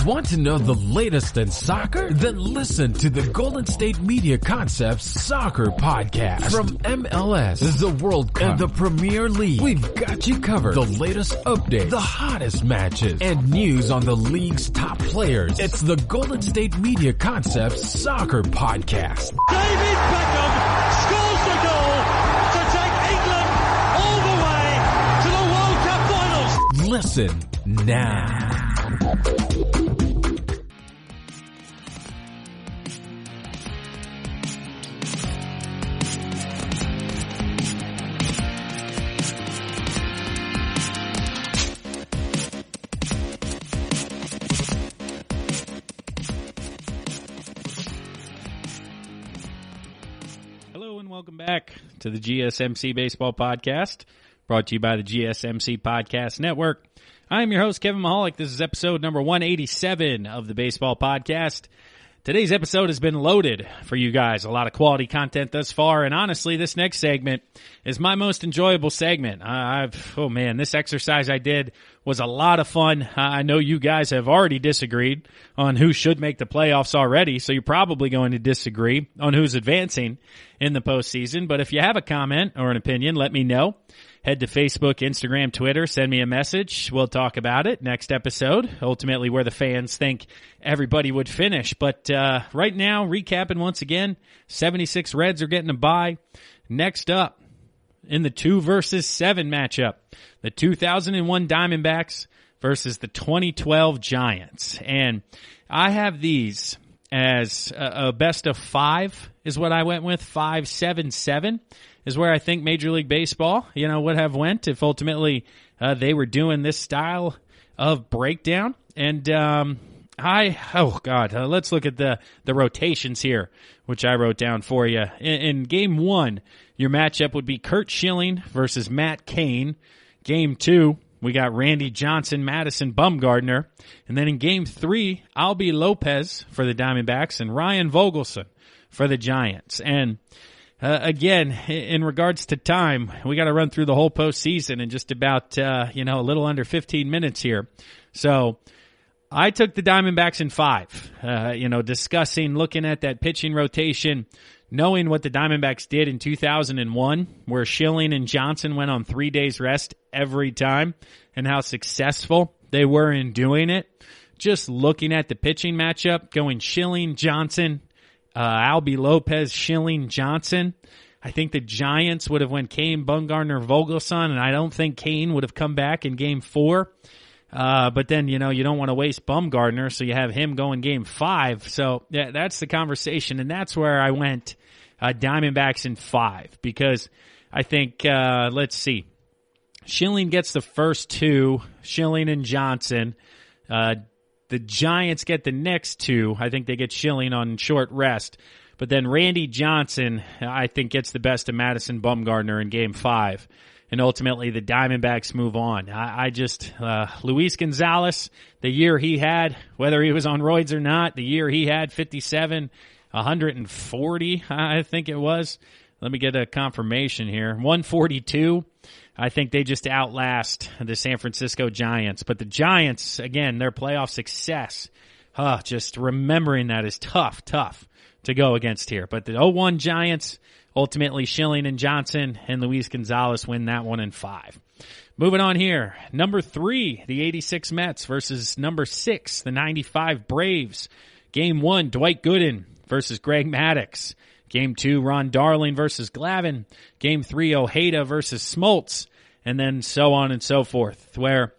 Want to know the latest in soccer? Then listen to the Golden State Media Concepts Soccer Podcast. From MLS, the World Cup, and the Premier League, we've got you covered. The latest updates, the hottest matches, and news on the league's top players. It's the Golden State Media Concepts Soccer Podcast. David Beckham scores the goal to take England all the way to the World Cup finals. Listen now. Welcome back to the GSMC Baseball Podcast, brought to you by the GSMC Podcast Network. I am your host, Kevin Mahalik. This is episode number 187 of the Baseball Podcast. Today's episode has been loaded for you guys. A lot of quality content thus far, and honestly, this next segment is my most enjoyable segment. This exercise I did was a lot of fun. I know you guys have already disagreed on who should make the playoffs already, so you're probably going to disagree on who's advancing in the postseason. But if you have a comment or an opinion, let me know. head to Facebook, Instagram, Twitter, send me a message. We'll talk about it next episode, ultimately where the fans think everybody would finish. But right now, recapping once again, 76 Reds are getting a bye. Next up, in the 2 versus 7 matchup, the 2001 Diamondbacks versus the 2012 Giants. And I have these as a best of 5 is what I went with. 5-7-7 is where I think Major League Baseball, would have went if ultimately they were doing this style of breakdown. And let's look at the rotations here, which I wrote down for you. In Game 1, your matchup would be Curt Schilling versus Matt Cain. Game 2, we got Randy Johnson, Madison Bumgarner. And then in Game 3, Albie Lopez for the Diamondbacks and Ryan Vogelson for the Giants. And again, in regards to time, we got to run through the whole postseason in just about, a little under 15 minutes here. So I took the Diamondbacks in 5, discussing, looking at that pitching rotation, knowing what the Diamondbacks did in 2001, where Schilling and Johnson went on 3 days rest every time, and how successful they were in doing it. Just looking at the pitching matchup, going Schilling, Johnson, Albie Lopez, Schilling, Johnson. I think the Giants would have went Cain, Bumgarner, Vogelson, and I don't think Cain would have come back in Game 4. But then, you don't want to waste Bumgarner, so you have him going Game 5. So yeah, that's the conversation, and that's where I went Diamondbacks in 5, because I think, let's see, Schilling gets the first 2, Schilling and Johnson. The Giants get the next 2. I think they get Schilling on short rest. But then Randy Johnson, I think, gets the best of Madison Bumgarner in Game 5. And ultimately, the Diamondbacks move on. I just, Luis Gonzalez, the year he had, whether he was on roids or not, the year he had 57, 140, I think it was. Let me get a confirmation here. 142. I think they just outlast the San Francisco Giants. But the Giants, again, their playoff success, just remembering that is tough to go against here. But the 0-1 Giants, ultimately Schilling and Johnson and Luis Gonzalez win that one in 5. Moving on here, number 3, the 86 Mets versus number 6, the 95 Braves. Game 1, Dwight Gooden versus Greg Maddux. Game 2, Ron Darling versus Glavine. Game 3, Ojeda versus Smoltz. And then so on and so forth, where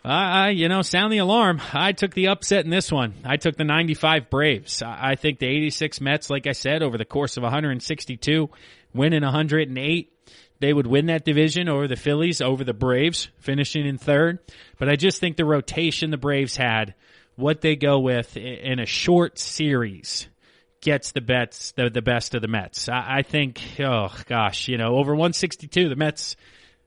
sound the alarm. I took the upset in this one. I took the 95 Braves. I think the 86 Mets, like I said, over the course of 162, winning 108, they would win that division over the Phillies, over the Braves, finishing in 3rd. But I just think the rotation the Braves had, what they go with in a short series, gets the best of the Mets. I think, over 162, the Mets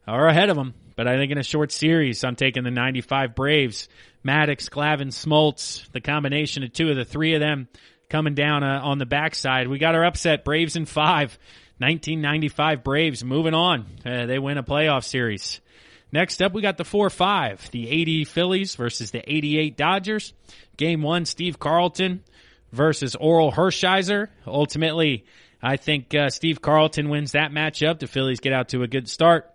are ahead of them. But I think in a short series, I'm taking the 95 Braves. Maddux, Glavine, Smoltz, the combination of 2 of the 3 of them coming down on the backside. We got our upset, Braves in 5. 1995 Braves moving on. They win a playoff series. Next up, we got the 4-5. The 80 Phillies versus the 88 Dodgers. Game 1, Steve Carlton versus Oral Hershiser. Ultimately, I think Steve Carlton wins that matchup. The Phillies get out to a good start.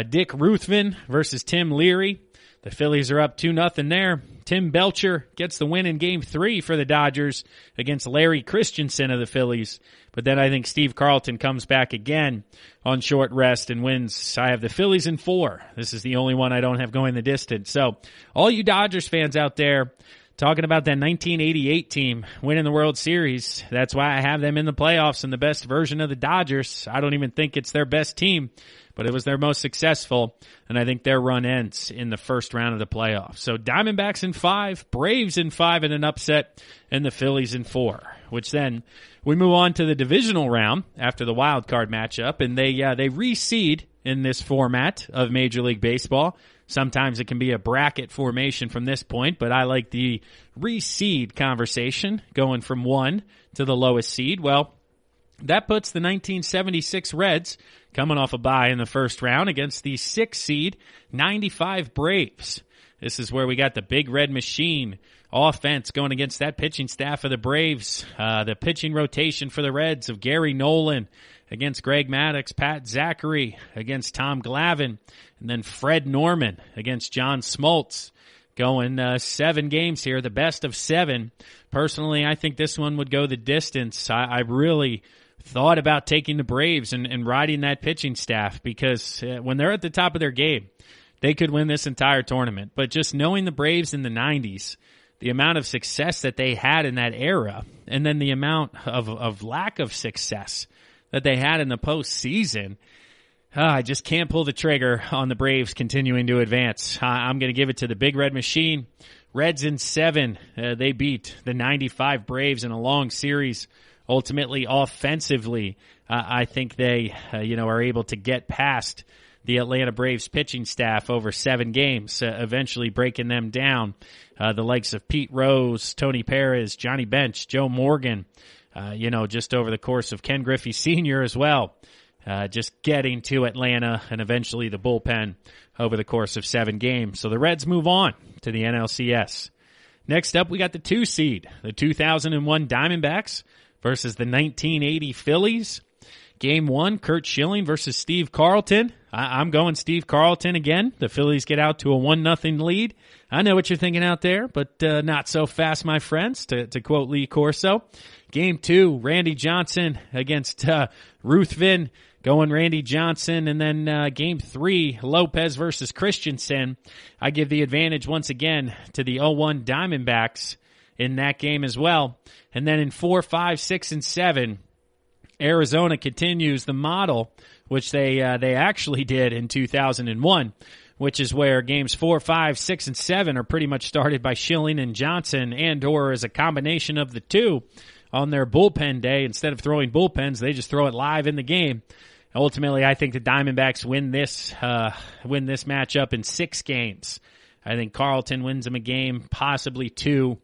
Dick Ruthven versus Tim Leary. The Phillies are up 2-0 there. Tim Belcher gets the win in Game 3 for the Dodgers against Larry Christensen of the Phillies. But then I think Steve Carlton comes back again on short rest and wins. I have the Phillies in 4. This is the only one I don't have going the distance. So all you Dodgers fans out there, talking about that 1988 team winning the World Series, that's why I have them in the playoffs and the best version of the Dodgers. I don't even think it's their best team, but it was their most successful, and I think their run ends in the first round of the playoffs. So Diamondbacks in 5, Braves in 5 in an upset, and the Phillies in 4, which then we move on to the divisional round after the wild card matchup, and they reseed in this format of Major League Baseball. Sometimes it can be a bracket formation from this point, but I like the reseed conversation, going from 1 to the lowest seed. Well, that puts the 1976 Reds coming off a bye in the first round against the 6th seed 95 Braves. This is where we got the Big Red Machine offense going against that pitching staff of the Braves. The pitching rotation for the Reds of Gary Nolan against Greg Maddux, Pat Zachary against Tom Glavine, and then Fred Norman against John Smoltz. Going 7 games here, the best of 7. Personally, I think this one would go the distance. I really thought about taking the Braves and riding that pitching staff because when they're at the top of their game, they could win this entire tournament. But just knowing the Braves in the 90s, the amount of success that they had in that era, and then the amount of lack of success that they had in the postseason, I just can't pull the trigger on the Braves continuing to advance. I'm going to give it to the Big Red Machine. Reds in 7. They beat the 95 Braves in a long series. Ultimately, offensively, I think they, are able to get past the Atlanta Braves pitching staff over 7 games, eventually breaking them down. The likes of Pete Rose, Tony Perez, Johnny Bench, Joe Morgan, just over the course of Ken Griffey Sr. as well. Just getting to Atlanta and eventually the bullpen over the course of 7 games. So the Reds move on to the NLCS. Next up, we got the 2 seed, the 2001 Diamondbacks versus the 1980 Phillies. Game 1, Curt Schilling versus Steve Carlton. I'm going Steve Carlton again. The Phillies get out to a 1-0 lead. I know what you're thinking out there, but not so fast, my friends, to quote Lee Corso. Game 2, Randy Johnson against Ruthven. Going Randy Johnson. And then Game 3, Lopez versus Christensen. I give the advantage once again to the 0-1 Diamondbacks in that game as well. And then in 4, 5, 6, and 7, Arizona continues the model which they actually did in 2001, which is where games 4, 5, 6, and 7 are pretty much started by Schilling and Johnson, and or as a combination of the two on their bullpen day. Instead of throwing bullpens, they just throw it live in the game. Ultimately, I think the Diamondbacks win this matchup in 6 games. I think Carlton wins them a game, possibly 2.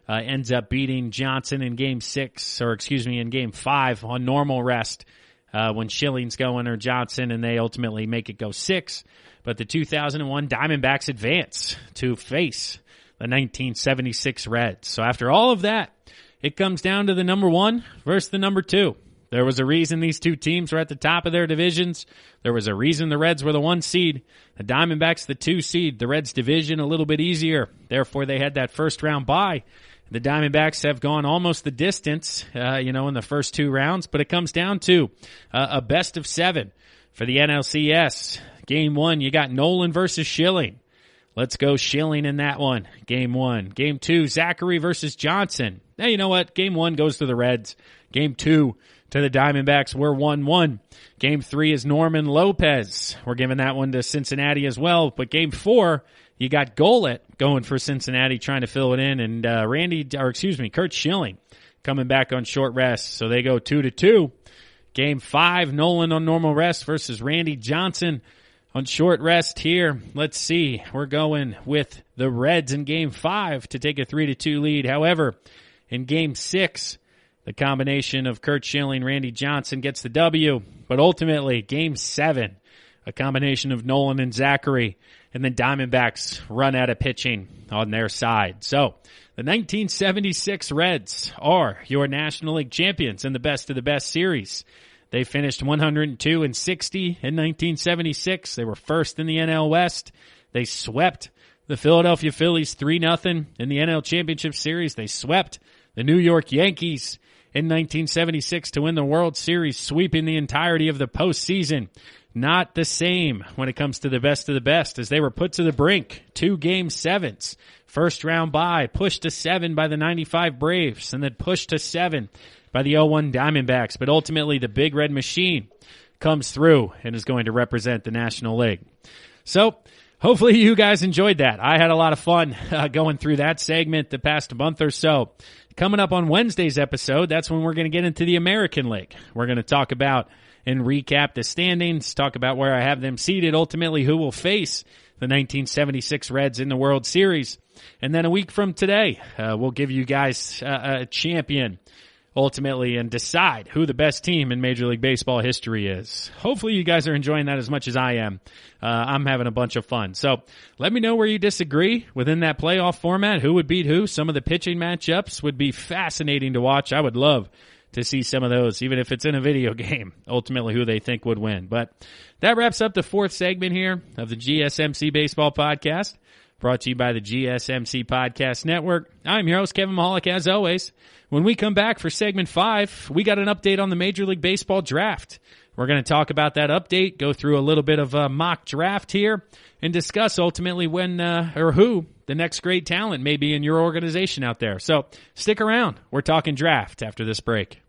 Ends up beating Johnson in Game 5 on normal rest when Schilling's going, or Johnson, and they ultimately make it go 6. But the 2001 Diamondbacks advance to face the 1976 Reds. So after all of that, it comes down to the number 1 versus the number 2. There was a reason these two teams were at the top of their divisions. There was a reason the Reds were the 1 seed. The Diamondbacks the 2 seed. The Reds division a little bit easier. Therefore, they had that first round bye. The Diamondbacks have gone almost the distance, in the first 2 rounds. But it comes down to a best of 7 for the NLCS. Game 1, you got Nolan versus Schilling. Let's go Schilling in that one. Game 1. Game 2, Zachary versus Johnson. Now, you know what? Game 1 goes to the Reds. Game 2 to the Diamondbacks. We're 1-1. Game 3 is Norman Lopez. We're giving that one to Cincinnati as well. But Game 4, you got Golet going for Cincinnati, trying to fill it in, and Curt Schilling coming back on short rest. So they go 2-2. Game 5, Nolan on normal rest versus Randy Johnson on short rest here. Let's see. We're going with the Reds in Game 5 to take a 3-2 lead. However, in Game 6, the combination of Curt Schilling, Randy Johnson gets the W. But ultimately, Game 7, a combination of Nolan and Zachary, and then Diamondbacks run out of pitching on their side. So, the 1976 Reds are your National League champions in the best of the best series. They finished 102-60 in 1976. They were first in the NL West. They swept the Philadelphia Phillies 3-0 in the NL Championship Series. They swept the New York Yankees in 1976 to win the World Series, sweeping the entirety of the postseason. Not the same when it comes to the best of the best, as they were put to the brink. 2 Game 7s. First round bye, pushed to 7 by the 95 Braves, and then pushed to 7 by the 0-1 Diamondbacks. But ultimately, the Big Red Machine comes through and is going to represent the National League. So, hopefully you guys enjoyed that. I had a lot of fun going through that segment the past month or so. Coming up on Wednesday's episode, that's when we're going to get into the American League. We're going to talk about and recap the standings, talk about where I have them seated, ultimately who will face the 1976 Reds in the World Series. And then a week from today, we'll give you guys a champion ultimately and decide who the best team in Major League Baseball history is. Hopefully you guys are enjoying that as much as I am. I'm having a bunch of fun. So let me know where you disagree within that playoff format. Who would beat who? Some of the pitching matchups would be fascinating to watch. I would love to see some of those, even if it's in a video game, ultimately who they think would win. But that wraps up the fourth segment here of the GSMC Baseball Podcast, brought to you by the GSMC Podcast Network. I'm your host, Kevin Mahalik, as always. When we come back for segment 5, we got an update on the Major League Baseball Draft. We're going to talk about that update, go through a little bit of a mock draft here, and discuss ultimately when or who the next great talent may be in your organization out there. So stick around. We're talking draft after this break.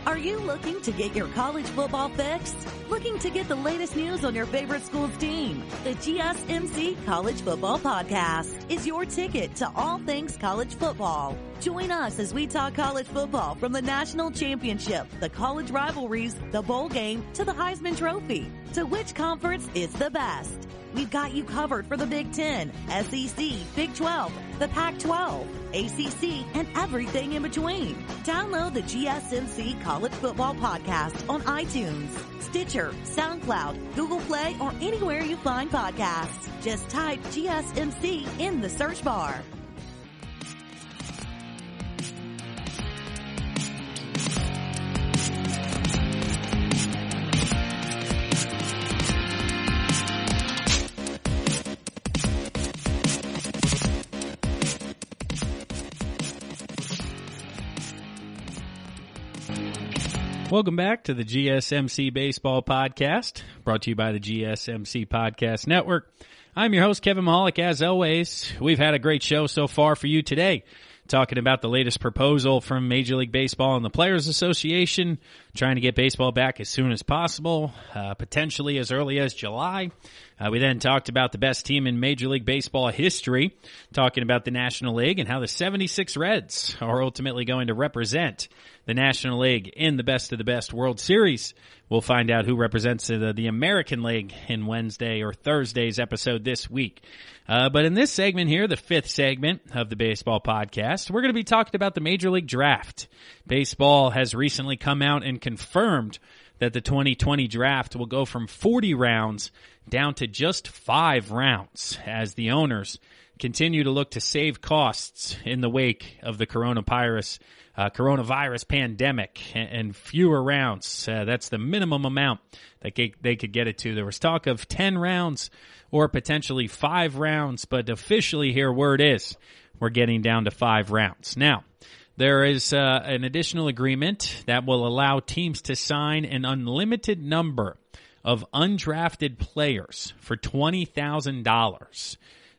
Are you looking to get your college football fix? Looking to get the latest news on your favorite school's team? The GSMC College Football Podcast is your ticket to all things college football. Join us as we talk college football from the national championship, the college rivalries, the bowl game, to the Heisman Trophy. To which conference is the best? We've got you covered for the Big Ten, SEC, Big 12, the Pac-12, ACC, and everything in between. Download the GSMC College Football Podcast on iTunes, Stitcher, SoundCloud, Google Play, or anywhere you find podcasts. Just type GSMC in the search bar. Welcome back to the GSMC Baseball Podcast, brought to you by the GSMC Podcast Network. I'm your host, Kevin Mahalik. As always, we've had a great show so far for you today, talking about the latest proposal from Major League Baseball and the Players Association, trying to get baseball back as soon as possible, potentially as early as July. We then talked about the best team in Major League Baseball history, talking about the National League and how the 76 Reds are ultimately going to represent the National League in the Best of the Best World Series. We'll find out who represents the American League in Wednesday or Thursday's episode this week. But in this segment here, the fifth segment of the Baseball Podcast, we're going to be talking about the Major League Draft. Baseball has recently come out and confirmed that the 2020 draft will go from 40 rounds down to just 5 rounds as the owners continue to look to save costs in the wake of the coronavirus pandemic and fewer rounds. That's the minimum amount that they could get it to. There was talk of 10 rounds or potentially 5 rounds, but officially here, word is we're getting down to 5 rounds. Now, there is an additional agreement that will allow teams to sign an unlimited number of undrafted players for $20,000.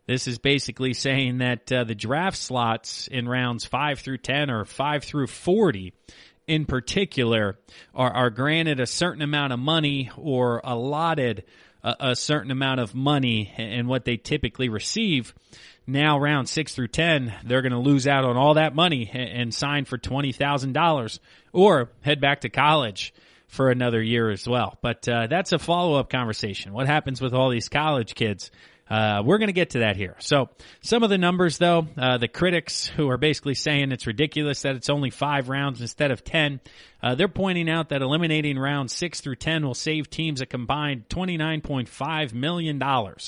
This is basically saying that the draft slots in rounds 5 through 10 or 5 through 40 in particular are granted a certain amount of money or allotted a certain amount of money and what they typically receive. Now, round 6 through 10, they're going to lose out on all that money and sign for $20,000 or head back to college for another year as well. But that's a follow-up conversation. What happens with all these college kids? We're going to get to that here. So some of the numbers, though, the critics who are basically saying it's ridiculous that it's only 5 rounds instead of 10, they're pointing out that eliminating rounds 6 through 10 will save teams a combined $29.5 million,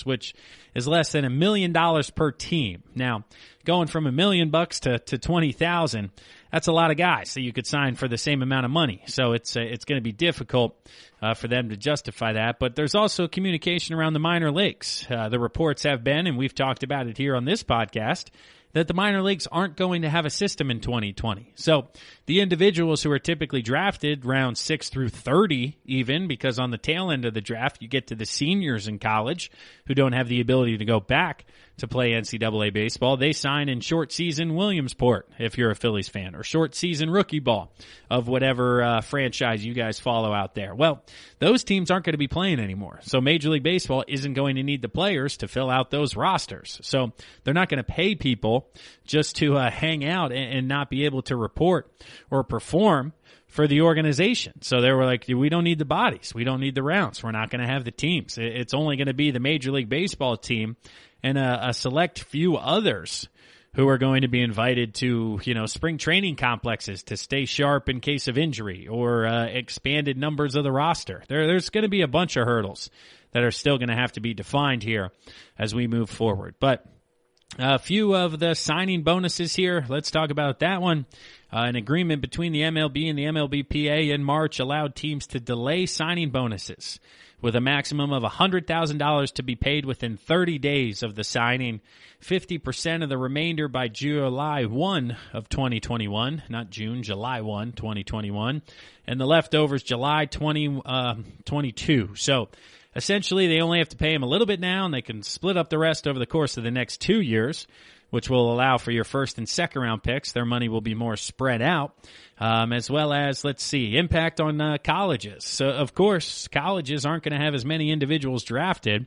which is less than $1 million per team. Now, going from $1 million to 20,000, that's a lot of guys that you could sign for the same amount of money. So it's going to be difficult for them to justify that. But there's also communication around the minor leagues. The reports have been, and we've talked about it here on this podcast, that the minor leagues aren't going to have a system in 2020. So the individuals who are typically drafted round 6 through 30 even, because on the tail end of the draft you get to the seniors in college who don't have the ability to go back to play NCAA baseball. They sign in short season Williamsport if you're a Phillies fan, or short season rookie ball of whatever franchise you guys follow out there. Well, those teams aren't going to be playing anymore. So Major League Baseball isn't going to need the players to fill out those rosters. So they're not going to pay people just to hang out and not be able to report or perform for the organization. So they were like, we don't need the bodies. We don't need the rounds. We're not going to have the teams. It's only going to be the Major League Baseball team and a select few others who are going to be invited to, spring training complexes to stay sharp in case of injury, or expanded numbers of the roster. There's going to be a bunch of hurdles that are still going to have to be defined here as we move forward. But a few of the signing bonuses here. Let's talk about that one. An agreement between the MLB and the MLBPA in March allowed teams to delay signing bonuses with a maximum of $100,000 to be paid within 30 days of the signing, 50% of the remainder by July 1 of 2021, not June, July 1, 2021, and the leftovers July 2022. So essentially, they only have to pay him a little bit now, and they can split up the rest over the course of the next 2 years, which will allow for your first and second round picks. Their money will be more spread out, as well as, impact on colleges. So, of course, colleges aren't going to have as many individuals drafted.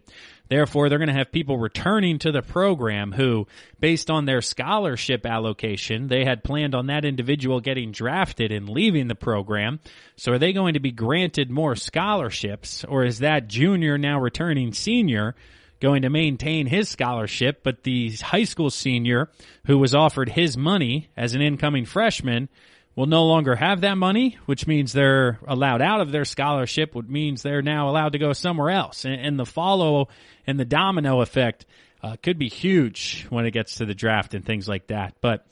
Therefore, they're going to have people returning to the program who, based on their scholarship allocation, they had planned on that individual getting drafted and leaving the program. So are they going to be granted more scholarships, or is that junior, now returning senior, going to maintain his scholarship, but the high school senior who was offered his money as an incoming freshman will no longer have that money, which means they're allowed out of their scholarship, which means they're now allowed to go somewhere else. And the follow and the domino effect could be huge when it gets to the draft and things like that. But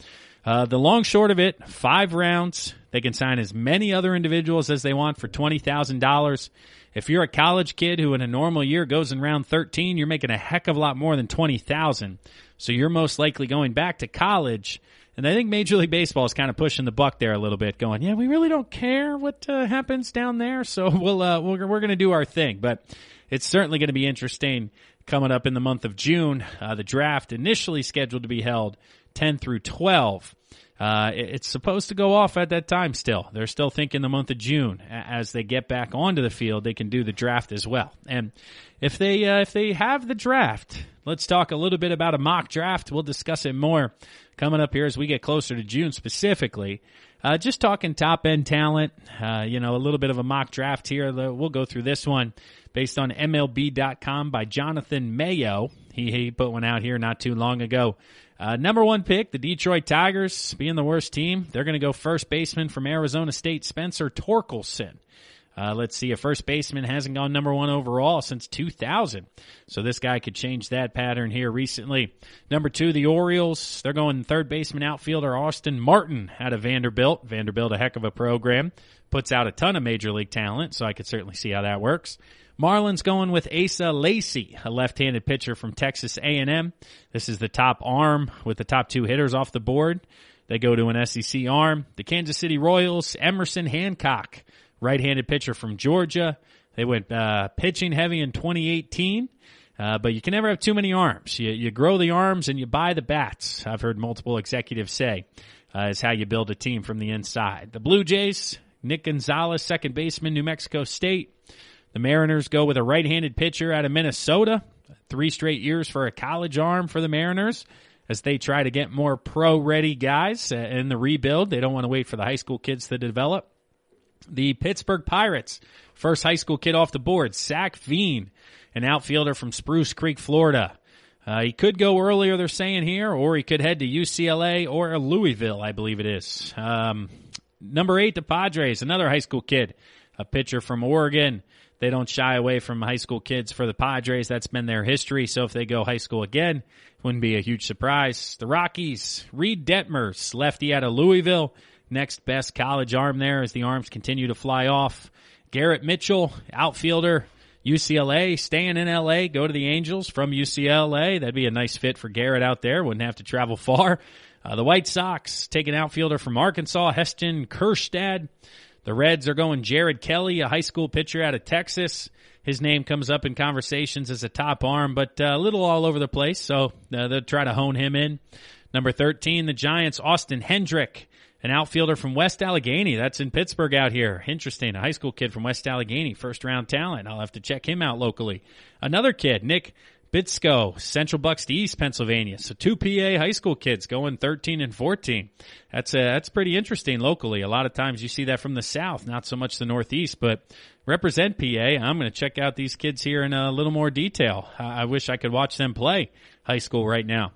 the long short of it, 5 rounds. They can sign as many other individuals as they want for $20,000. If you're a college kid who in a normal year goes in round 13, you're making a heck of a lot more than $20,000. So you're most likely going back to college. And I think Major League Baseball is kind of pushing the buck there a little bit, going, yeah, we really don't care what happens down there, so we're going to do our thing. But it's certainly going to be interesting coming up in the month of June. The draft initially scheduled to be held 10 through 12. It's supposed to go off at that time still. They're still thinking the month of June. As they get back onto the field, they can do the draft as well. And if they have the draft, let's talk a little bit about a mock draft. We'll discuss it more coming up here as we get closer to June specifically. Just talking top-end talent, a little bit of a mock draft here. We'll go through this one based on MLB.com by Jonathan Mayo. He put one out here not too long ago. Number 1 pick, the Detroit Tigers, being the worst team. They're going to go first baseman from Arizona State, Spencer Torkelson. Let's see, a first baseman hasn't gone number 1 overall since 2000. So this guy could change that pattern here recently. Number 2, the Orioles. They're going third baseman outfielder Austin Martin out of Vanderbilt. Vanderbilt, a heck of a program. Puts out a ton of major league talent, so I could certainly see how that works. Marlins going with Asa Lacy, a left-handed pitcher from Texas A&M. This is the top arm with the top 2 hitters off the board. They go to an SEC arm. The Kansas City Royals, Emerson Hancock, right-handed pitcher from Georgia. They went pitching heavy in 2018, but you can never have too many arms. You grow the arms and you buy the bats, I've heard multiple executives say, is how you build a team from the inside. The Blue Jays, Nick Gonzalez, second baseman, New Mexico State. The Mariners go with a right-handed pitcher out of Minnesota. 3 straight years for a college arm for the Mariners as they try to get more pro-ready guys in the rebuild. They don't want to wait for the high school kids to develop. The Pittsburgh Pirates, first high school kid off the board, Zach Veen, an outfielder from Spruce Creek, Florida. He could go earlier, they're saying here, or he could head to UCLA or Louisville, I believe it is. Number 8, the Padres, another high school kid, a pitcher from Oregon. They don't shy away from high school kids for the Padres. That's been their history. So if they go high school again, wouldn't be a huge surprise. The Rockies, Reed Detmers, lefty out of Louisville. Next best college arm there as the arms continue to fly off. Garrett Mitchell, outfielder, UCLA, staying in L.A., go to the Angels from UCLA. That'd be a nice fit for Garrett out there. Wouldn't have to travel far. The White Sox take an outfielder from Arkansas, Heston Kjerstad. The Reds are going Jared Kelly, a high school pitcher out of Texas. His name comes up in conversations as a top arm, but a little all over the place, so they'll try to hone him in. Number 13, the Giants, Austin Hendrick, an outfielder from West Allegheny. That's in Pittsburgh out here. Interesting, a high school kid from West Allegheny, first-round talent. I'll have to check him out locally. Another kid, Nick Bitsko, Central Bucks to East Pennsylvania. So 2 PA high school kids going 13 and 14. That's pretty interesting locally. A lot of times you see that from the South, not so much the Northeast, but represent PA. I'm going to check out these kids here in a little more detail. I wish I could watch them play high school right now.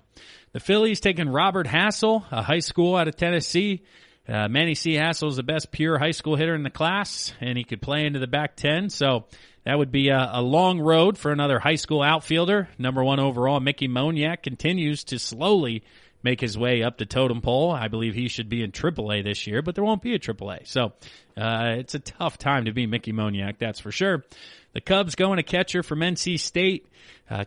The Phillies taking Robert Hassel, a high school out of Tennessee. Manny C. Hassel is the best pure high school hitter in the class, and he could play into the back 10. So that would be a long road for another high school outfielder. Number 1 overall, Mickey Moniak continues to slowly make his way up the totem pole. I believe he should be in AAA this year, but there won't be a AAA. So it's a tough time to be Mickey Moniak, that's for sure. The Cubs going to catcher from NC State.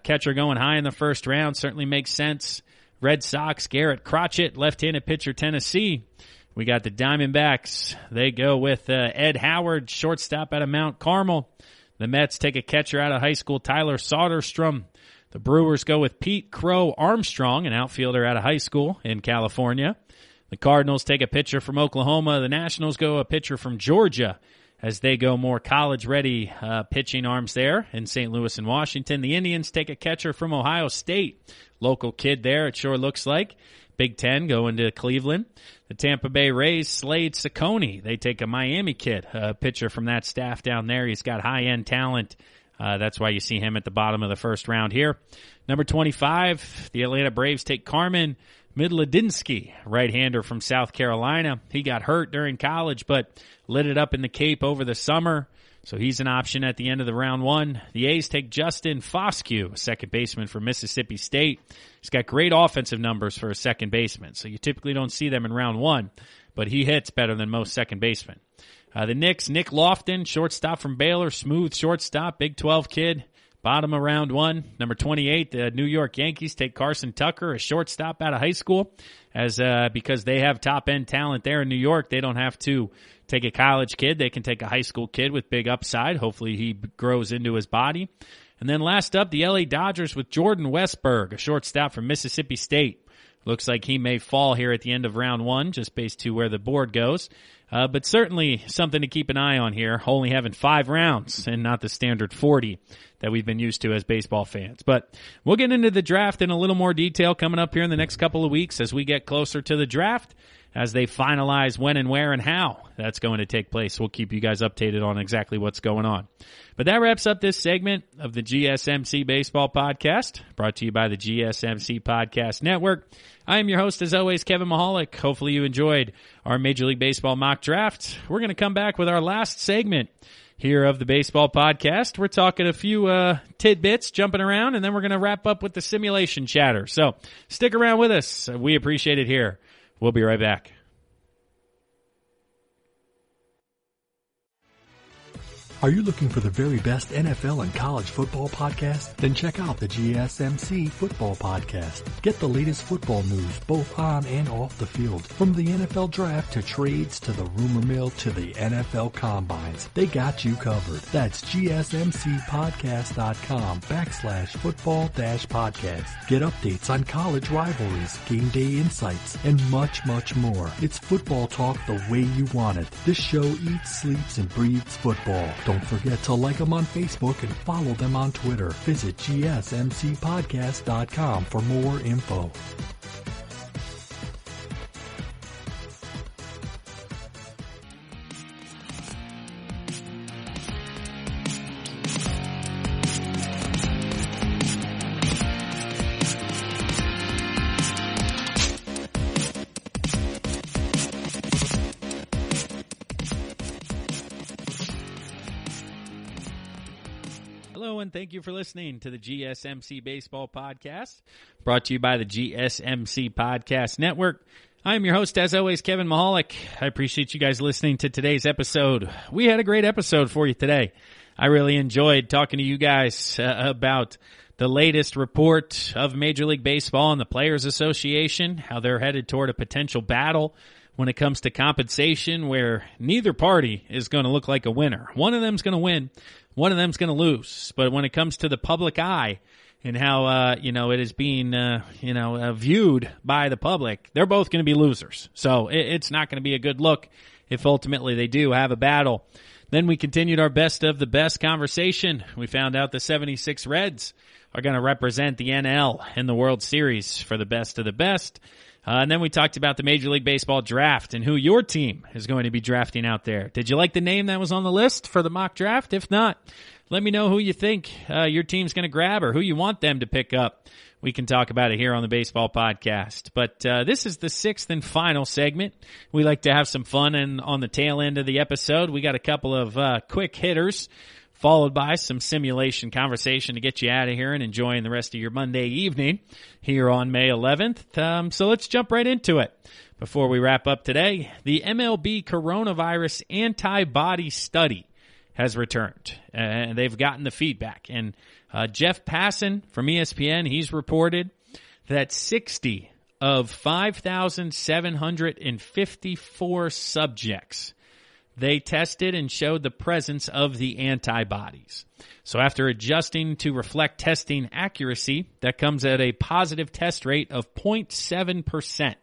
Catcher going high in the first round certainly makes sense. Red Sox, Garrett Crotchet, left-handed pitcher, Tennessee. We got the Diamondbacks. They go with Ed Howard, shortstop out of Mount Carmel. The Mets take a catcher out of high school, Tyler Soderstrom. The Brewers go with Pete Crow Armstrong, an outfielder out of high school in California. The Cardinals take a pitcher from Oklahoma. The Nationals go a pitcher from Georgia as they go more college-ready pitching arms there in St. Louis and Washington. The Indians take a catcher from Ohio State. Local kid there, it sure looks like. Big Ten going to Cleveland. The Tampa Bay Rays, Slade Ciccone. They take a Miami kid, a pitcher from that staff down there. He's got high-end talent. That's why you see him at the bottom of the first round here. Number 25, the Atlanta Braves take Carmen Midladinsky, right-hander from South Carolina. He got hurt during college, but lit it up in the Cape over the summer. So he's an option at the end of the round 1. The A's take Justin Foscue, a second baseman from Mississippi State. He's got great offensive numbers for a second baseman, so you typically don't see them in round 1, but he hits better than most second basemen. The Knicks, Nick Lofton, shortstop from Baylor, smooth shortstop, Big 12 kid, bottom of round 1. Number 28, the New York Yankees take Carson Tucker, a shortstop out of high school, because they have top-end talent there in New York. They don't have to take a college kid. They can take a high school kid with big upside. Hopefully he grows into his body. And then last up, the LA Dodgers with Jordan Westberg, a shortstop from Mississippi State. Looks like he may fall here at the end of round 1, just based to where the board goes. But certainly something to keep an eye on here, only having 5 rounds and not the standard 40 that we've been used to as baseball fans. But we'll get into the draft in a little more detail coming up here in the next couple of weeks as we get closer to the draft, as they finalize when and where and how that's going to take place. We'll keep you guys updated on exactly what's going on. But that wraps up this segment of the GSMC Baseball Podcast, brought to you by the GSMC Podcast Network. I am your host, as always, Kevin Mahalik. Hopefully you enjoyed our Major League Baseball mock draft. We're going to come back with our last segment here of the Baseball Podcast. We're talking a few tidbits, jumping around, and then we're going to wrap up with the simulation chatter. So stick around with us. We appreciate it here. We'll be right back. Are you looking for the very best NFL and college football podcast? Then check out the GSMC Football Podcast. Get the latest football news both on and off the field. From the NFL Draft to trades to the rumor mill to the NFL Combines. They got you covered. That's GSMCpodcast.com/football-podcast. Get updates on college rivalries, game day insights, and much, much more. It's football talk the way you want it. This show eats, sleeps, and breathes football. Don't forget to like them on Facebook and follow them on Twitter. Visit GSMCpodcast.com for more info. And thank you for listening to the GSMC Baseball Podcast, brought to you by the GSMC Podcast Network. I am your host, as always, Kevin Mahalik. I appreciate you guys listening to today's episode. We had a great episode for you today. I really enjoyed talking to you guys about the latest report of Major League Baseball and the Players Association, how they're headed toward a potential battle when it comes to compensation, where neither party is going to look like a winner. One of them's going to win. One of them's going to lose. But when it comes to the public eye and how, it is being, viewed by the public, they're both going to be losers. So it's not going to be a good look if ultimately they do have a battle. Then we continued our best of the best conversation. We found out the 76 Reds are going to represent the NL in the World Series for the best of the best. And then we talked about the Major League Baseball draft and who your team is going to be drafting out there. Did you like the name that was on the list for the mock draft? If not, let me know who you think your team's going to grab or who you want them to pick up. We can talk about it here on the Baseball Podcast. But this is the sixth and final segment. We like to have some fun, and on the tail end of the episode, we got a couple of quick hitters, followed by some simulation conversation to get you out of here and enjoying the rest of your Monday evening here on May 11th. So let's jump right into it. Before we wrap up today, the MLB coronavirus antibody study has returned, and they've gotten the feedback. And Jeff Passan from ESPN, he's reported that 60 of 5,754 subjects, they tested and showed the presence of the antibodies. So after adjusting to reflect testing accuracy, that comes at a positive test rate of 0.7%.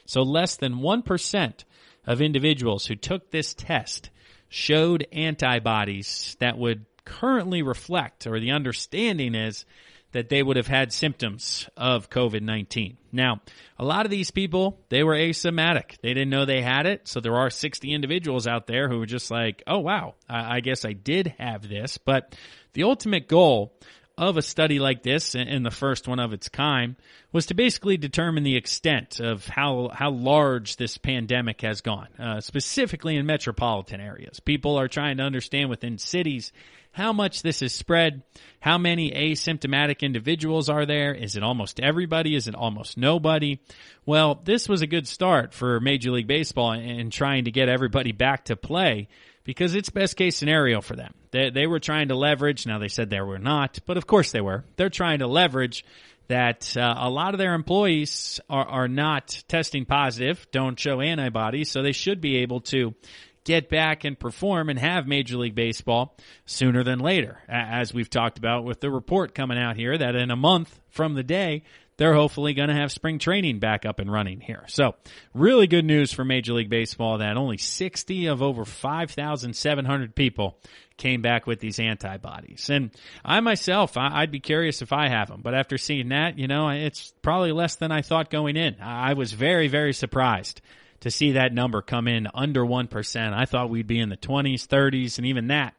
So less than 1% of individuals who took this test showed antibodies that would currently reflect, or the understanding is that they would have had symptoms of COVID-19. Now, a lot of these people, they were asymptomatic. They didn't know they had it. So there are 60 individuals out there who were just like, oh, wow, I guess I did have this. But the ultimate goal of a study like this, and the first one of its kind, was to basically determine the extent of how large this pandemic has gone, specifically in metropolitan areas. People are trying to understand within cities how much this is spread, how many asymptomatic individuals are there. Is it almost everybody? Is it almost nobody? Well, this was a good start for Major League Baseball in trying to get everybody back to play, because it's best case scenario for them. They were trying to leverage, now they said they were not, but of course they were. They're trying to leverage that a lot of their employees are not testing positive, don't show antibodies, so they should be able to get back and perform and have Major League Baseball sooner than later. As we've talked about with the report coming out here, that in a month from the day, they're hopefully going to have spring training back up and running here. So really good news for Major League Baseball that only 60 of over 5,700 people came back with these antibodies. And I myself, I'd be curious if I have them. But after seeing that, it's probably less than I thought going in. I was very, very surprised to see that number come in under 1%. I thought we'd be in the 20s, 30s, and even that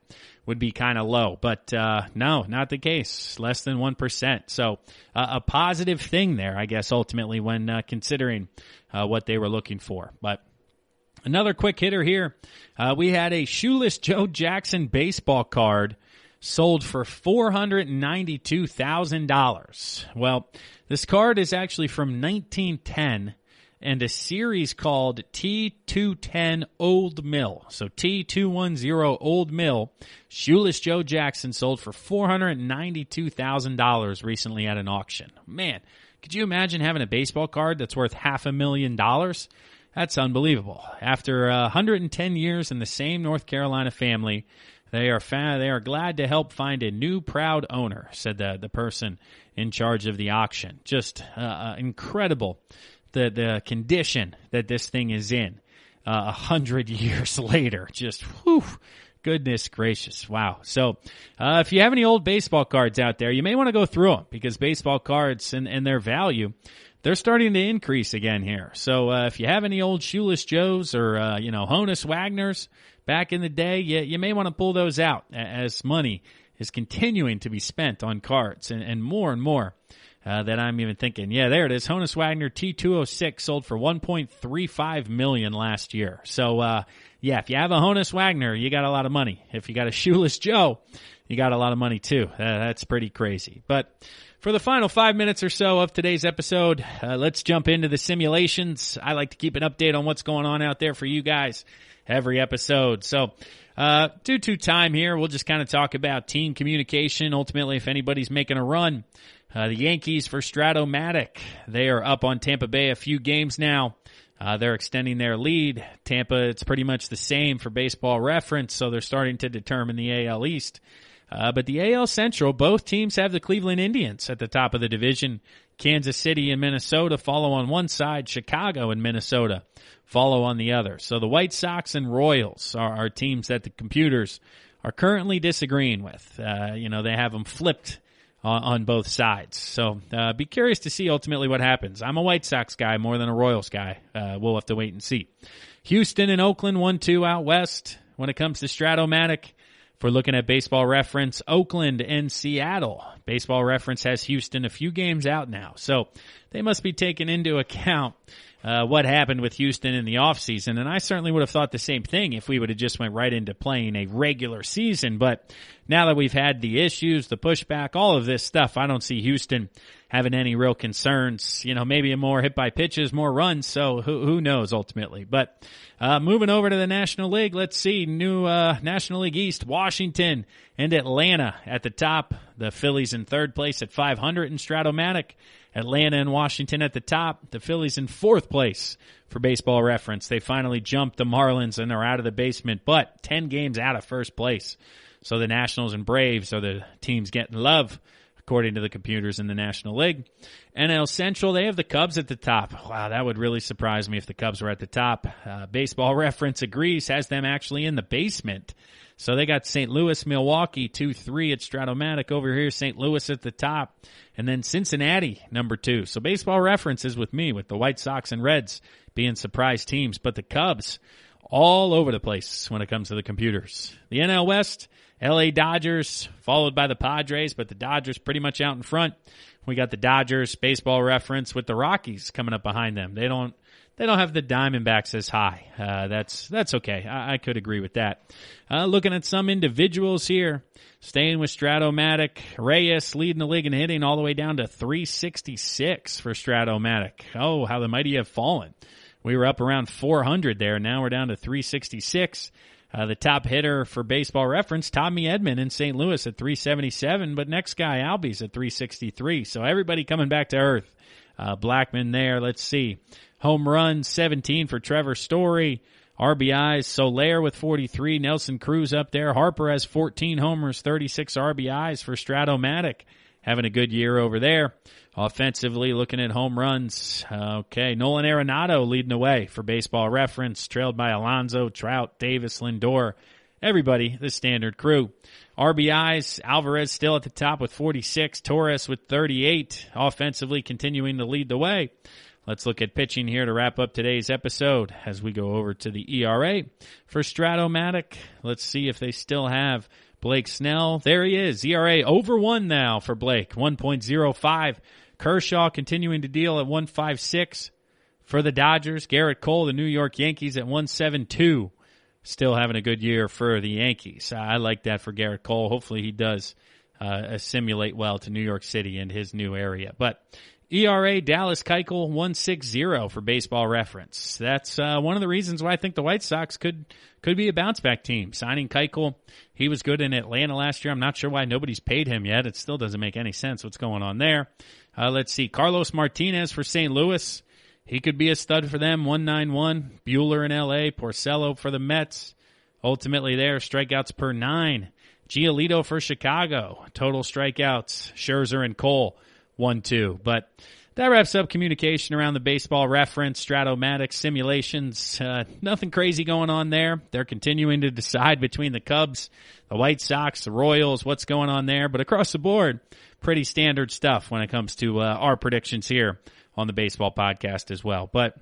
would be kind of low. But no, not the case. Less than 1%. So a positive thing there, I guess, ultimately, when considering what they were looking for. But another quick hitter here. We had a Shoeless Joe Jackson baseball card sold for $492,000. Well, this card is actually from 1910. And a series called T210 Old Mill. So T210 Old Mill, Shoeless Joe Jackson sold for $492,000 recently at an auction. Man, could you imagine having a baseball card that's worth $500,000? That's unbelievable. After 110 years in the same North Carolina family, they are glad to help find a new proud owner, said the person in charge of the auction. Just incredible. The condition that this thing is in 100 years later. Just, whew, goodness gracious. Wow. So if you have any old baseball cards out there, you may want to go through them, because baseball cards and their value, they're starting to increase again here. So if you have any old Shoeless Joes or, Honus Wagners back in the day, you may want to pull those out, as money is continuing to be spent on cards and more. That I'm even thinking, yeah, there it is. Honus Wagner T206 sold for $1.35 million last year. So, if you have a Honus Wagner, you got a lot of money. If you got a Shoeless Joe, you got a lot of money too. That's pretty crazy. But for the final 5 minutes or so of today's episode, let's jump into the simulations. I like to keep an update on what's going on out there for you guys every episode. So, due to time here, we'll just kind of talk about team communication. Ultimately, if anybody's making a run, the Yankees for Stratomatic, they are up on Tampa Bay a few games now. They're extending their lead. Tampa, it's pretty much the same for Baseball Reference, so they're starting to determine the AL East. But the AL Central, both teams have the Cleveland Indians at the top of the division. Kansas City and Minnesota follow on one side. Chicago and Minnesota follow on the other. So the White Sox and Royals are teams that the computers are currently disagreeing with. They have them flipped on both sides. So be curious to see ultimately what happens. I'm a White Sox guy more than a Royals guy. We'll have to wait and see. Houston and Oakland 1-2 out west. When it comes to Stratomatic, if we're looking at Baseball Reference, Oakland and Seattle. Baseball Reference has Houston a few games out now. So they must be taking into account what happened with Houston in the offseason. And I certainly would have thought the same thing if we would have just went right into playing a regular season. But now that we've had the issues, the pushback, all of this stuff, I don't see Houston having any real concerns. Maybe a more hit by pitches, more runs. So who knows ultimately. But moving over to the National League, let's see. New National League East, Washington and Atlanta at the top. The Phillies in third place at 500 in Stratomatic. Atlanta and Washington at the top. The Phillies in fourth place for Baseball Reference. They finally jumped the Marlins and are out of the basement, but 10 games out of first place. So the Nationals and Braves are the teams getting love, according to the computers in the National League. NL Central, they have the Cubs at the top. Wow, that would really surprise me if the Cubs were at the top. Baseball Reference agrees, has them actually in the basement. So they got St. Louis, Milwaukee, 2-3 at Stratomatic. Over here, St. Louis at the top. And then Cincinnati, number 2. So Baseball Reference is with me, with the White Sox and Reds being surprise teams. But the Cubs, all over the place when it comes to the computers. The NL West, LA Dodgers, followed by the Padres, but the Dodgers pretty much out in front. We got the Dodgers, Baseball Reference, with the Rockies coming up behind them. They don't have the Diamondbacks as high. That's okay. I could agree with that. Looking at some individuals here, staying with Stratomatic, Reyes leading the league in hitting all the way down to 366 for Stratomatic. Oh, how the mighty have fallen. We were up around 400 there. Now we're down to 366. The top hitter for Baseball Reference, Tommy Edman in St. Louis at 377, but next guy, Albies, at 363. So everybody coming back to earth. Blackman there, let's see. Home runs, 17 for Trevor Story. RBIs, Soler with 43. Nelson Cruz up there. Harper has 14 homers, 36 RBIs for Stratomatic. Having a good year over there. Offensively, looking at home runs. Okay, Nolan Arenado leading the way for Baseball Reference, trailed by Alonso, Trout, Davis, Lindor. Everybody, the standard crew. RBIs, Alvarez still at the top with 46. Torres with 38. Offensively, continuing to lead the way. Let's look at pitching here to wrap up today's episode as we go over to the ERA. For Stratomatic, let's see if they still have Blake Snell. There he is. ERA over 1 now for Blake, 1.05. Kershaw continuing to deal at 1.56. For the Dodgers, Garrett Cole, the New York Yankees at 1.72. Still having a good year for the Yankees. I like that for Garrett Cole. Hopefully he does assimilate well to New York City and his new area. But ERA, Dallas Keuchel, 1.60 for Baseball Reference. That's one of the reasons why I think the White Sox could be a bounce-back team. Signing Keuchel, he was good in Atlanta last year. I'm not sure why nobody's paid him yet. It still doesn't make any sense what's going on there. Let's see. Carlos Martinez for St. Louis. He could be a stud for them, 191. Buehler in L.A., Porcello for the Mets. Ultimately there, strikeouts per 9. Giolito for Chicago. Total strikeouts, Scherzer and Cole, 1-2. But that wraps up communication around the Baseball Reference, Stratomatic simulations. Nothing crazy going on there. They're continuing to decide between the Cubs, the White Sox, the Royals, what's going on there. But across the board, pretty standard stuff when it comes to our predictions here on the Baseball Podcast as well. But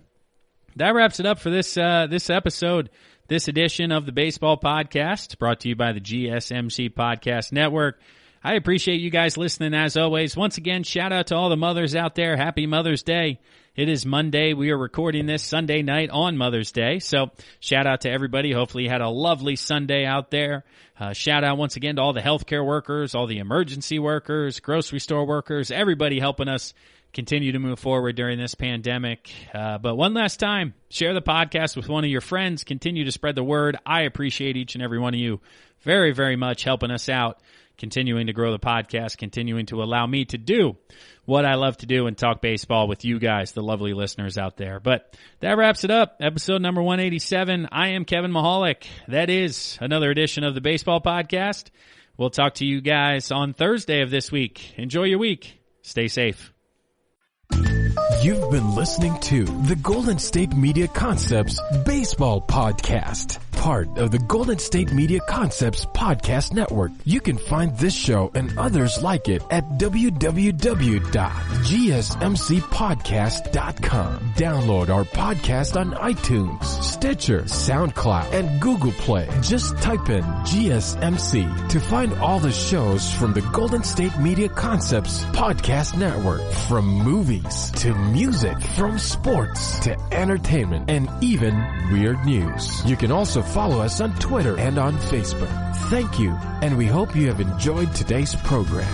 that wraps it up for this episode, this edition of the Baseball Podcast, brought to you by the GSMC Podcast Network. I appreciate you guys listening as always. Once again, shout out to all the mothers out there. Happy Mother's Day. It is Monday. We are recording this Sunday night on Mother's Day. So shout out to everybody. Hopefully you had a lovely Sunday out there. Shout out once again to all the healthcare workers, all the emergency workers, grocery store workers, everybody helping us continue to move forward during this pandemic. But one last time, share the podcast with one of your friends. Continue to spread the word. I appreciate each and every one of you very, very much helping us out, continuing to grow the podcast, continuing to allow me to do what I love to do and talk baseball with you guys, the lovely listeners out there. But that wraps it up. Episode number 187. I am Kevin Mahalik. That is another edition of the Baseball Podcast. We'll talk to you guys on Thursday of this week. Enjoy your week. Stay safe. You've been listening to the Golden State Media Concepts Baseball Podcast, part of the Golden State Media Concepts Podcast Network. You can find this show and others like it at www.gsmcpodcast.com. Download our podcast on iTunes, Stitcher, SoundCloud, and Google Play. Just type in GSMC to find all the shows from the Golden State Media Concepts Podcast Network. From movies to music, from sports to entertainment, and even weird news. You can also follow us on Twitter and on Facebook. Thank you, and we hope you have enjoyed today's program.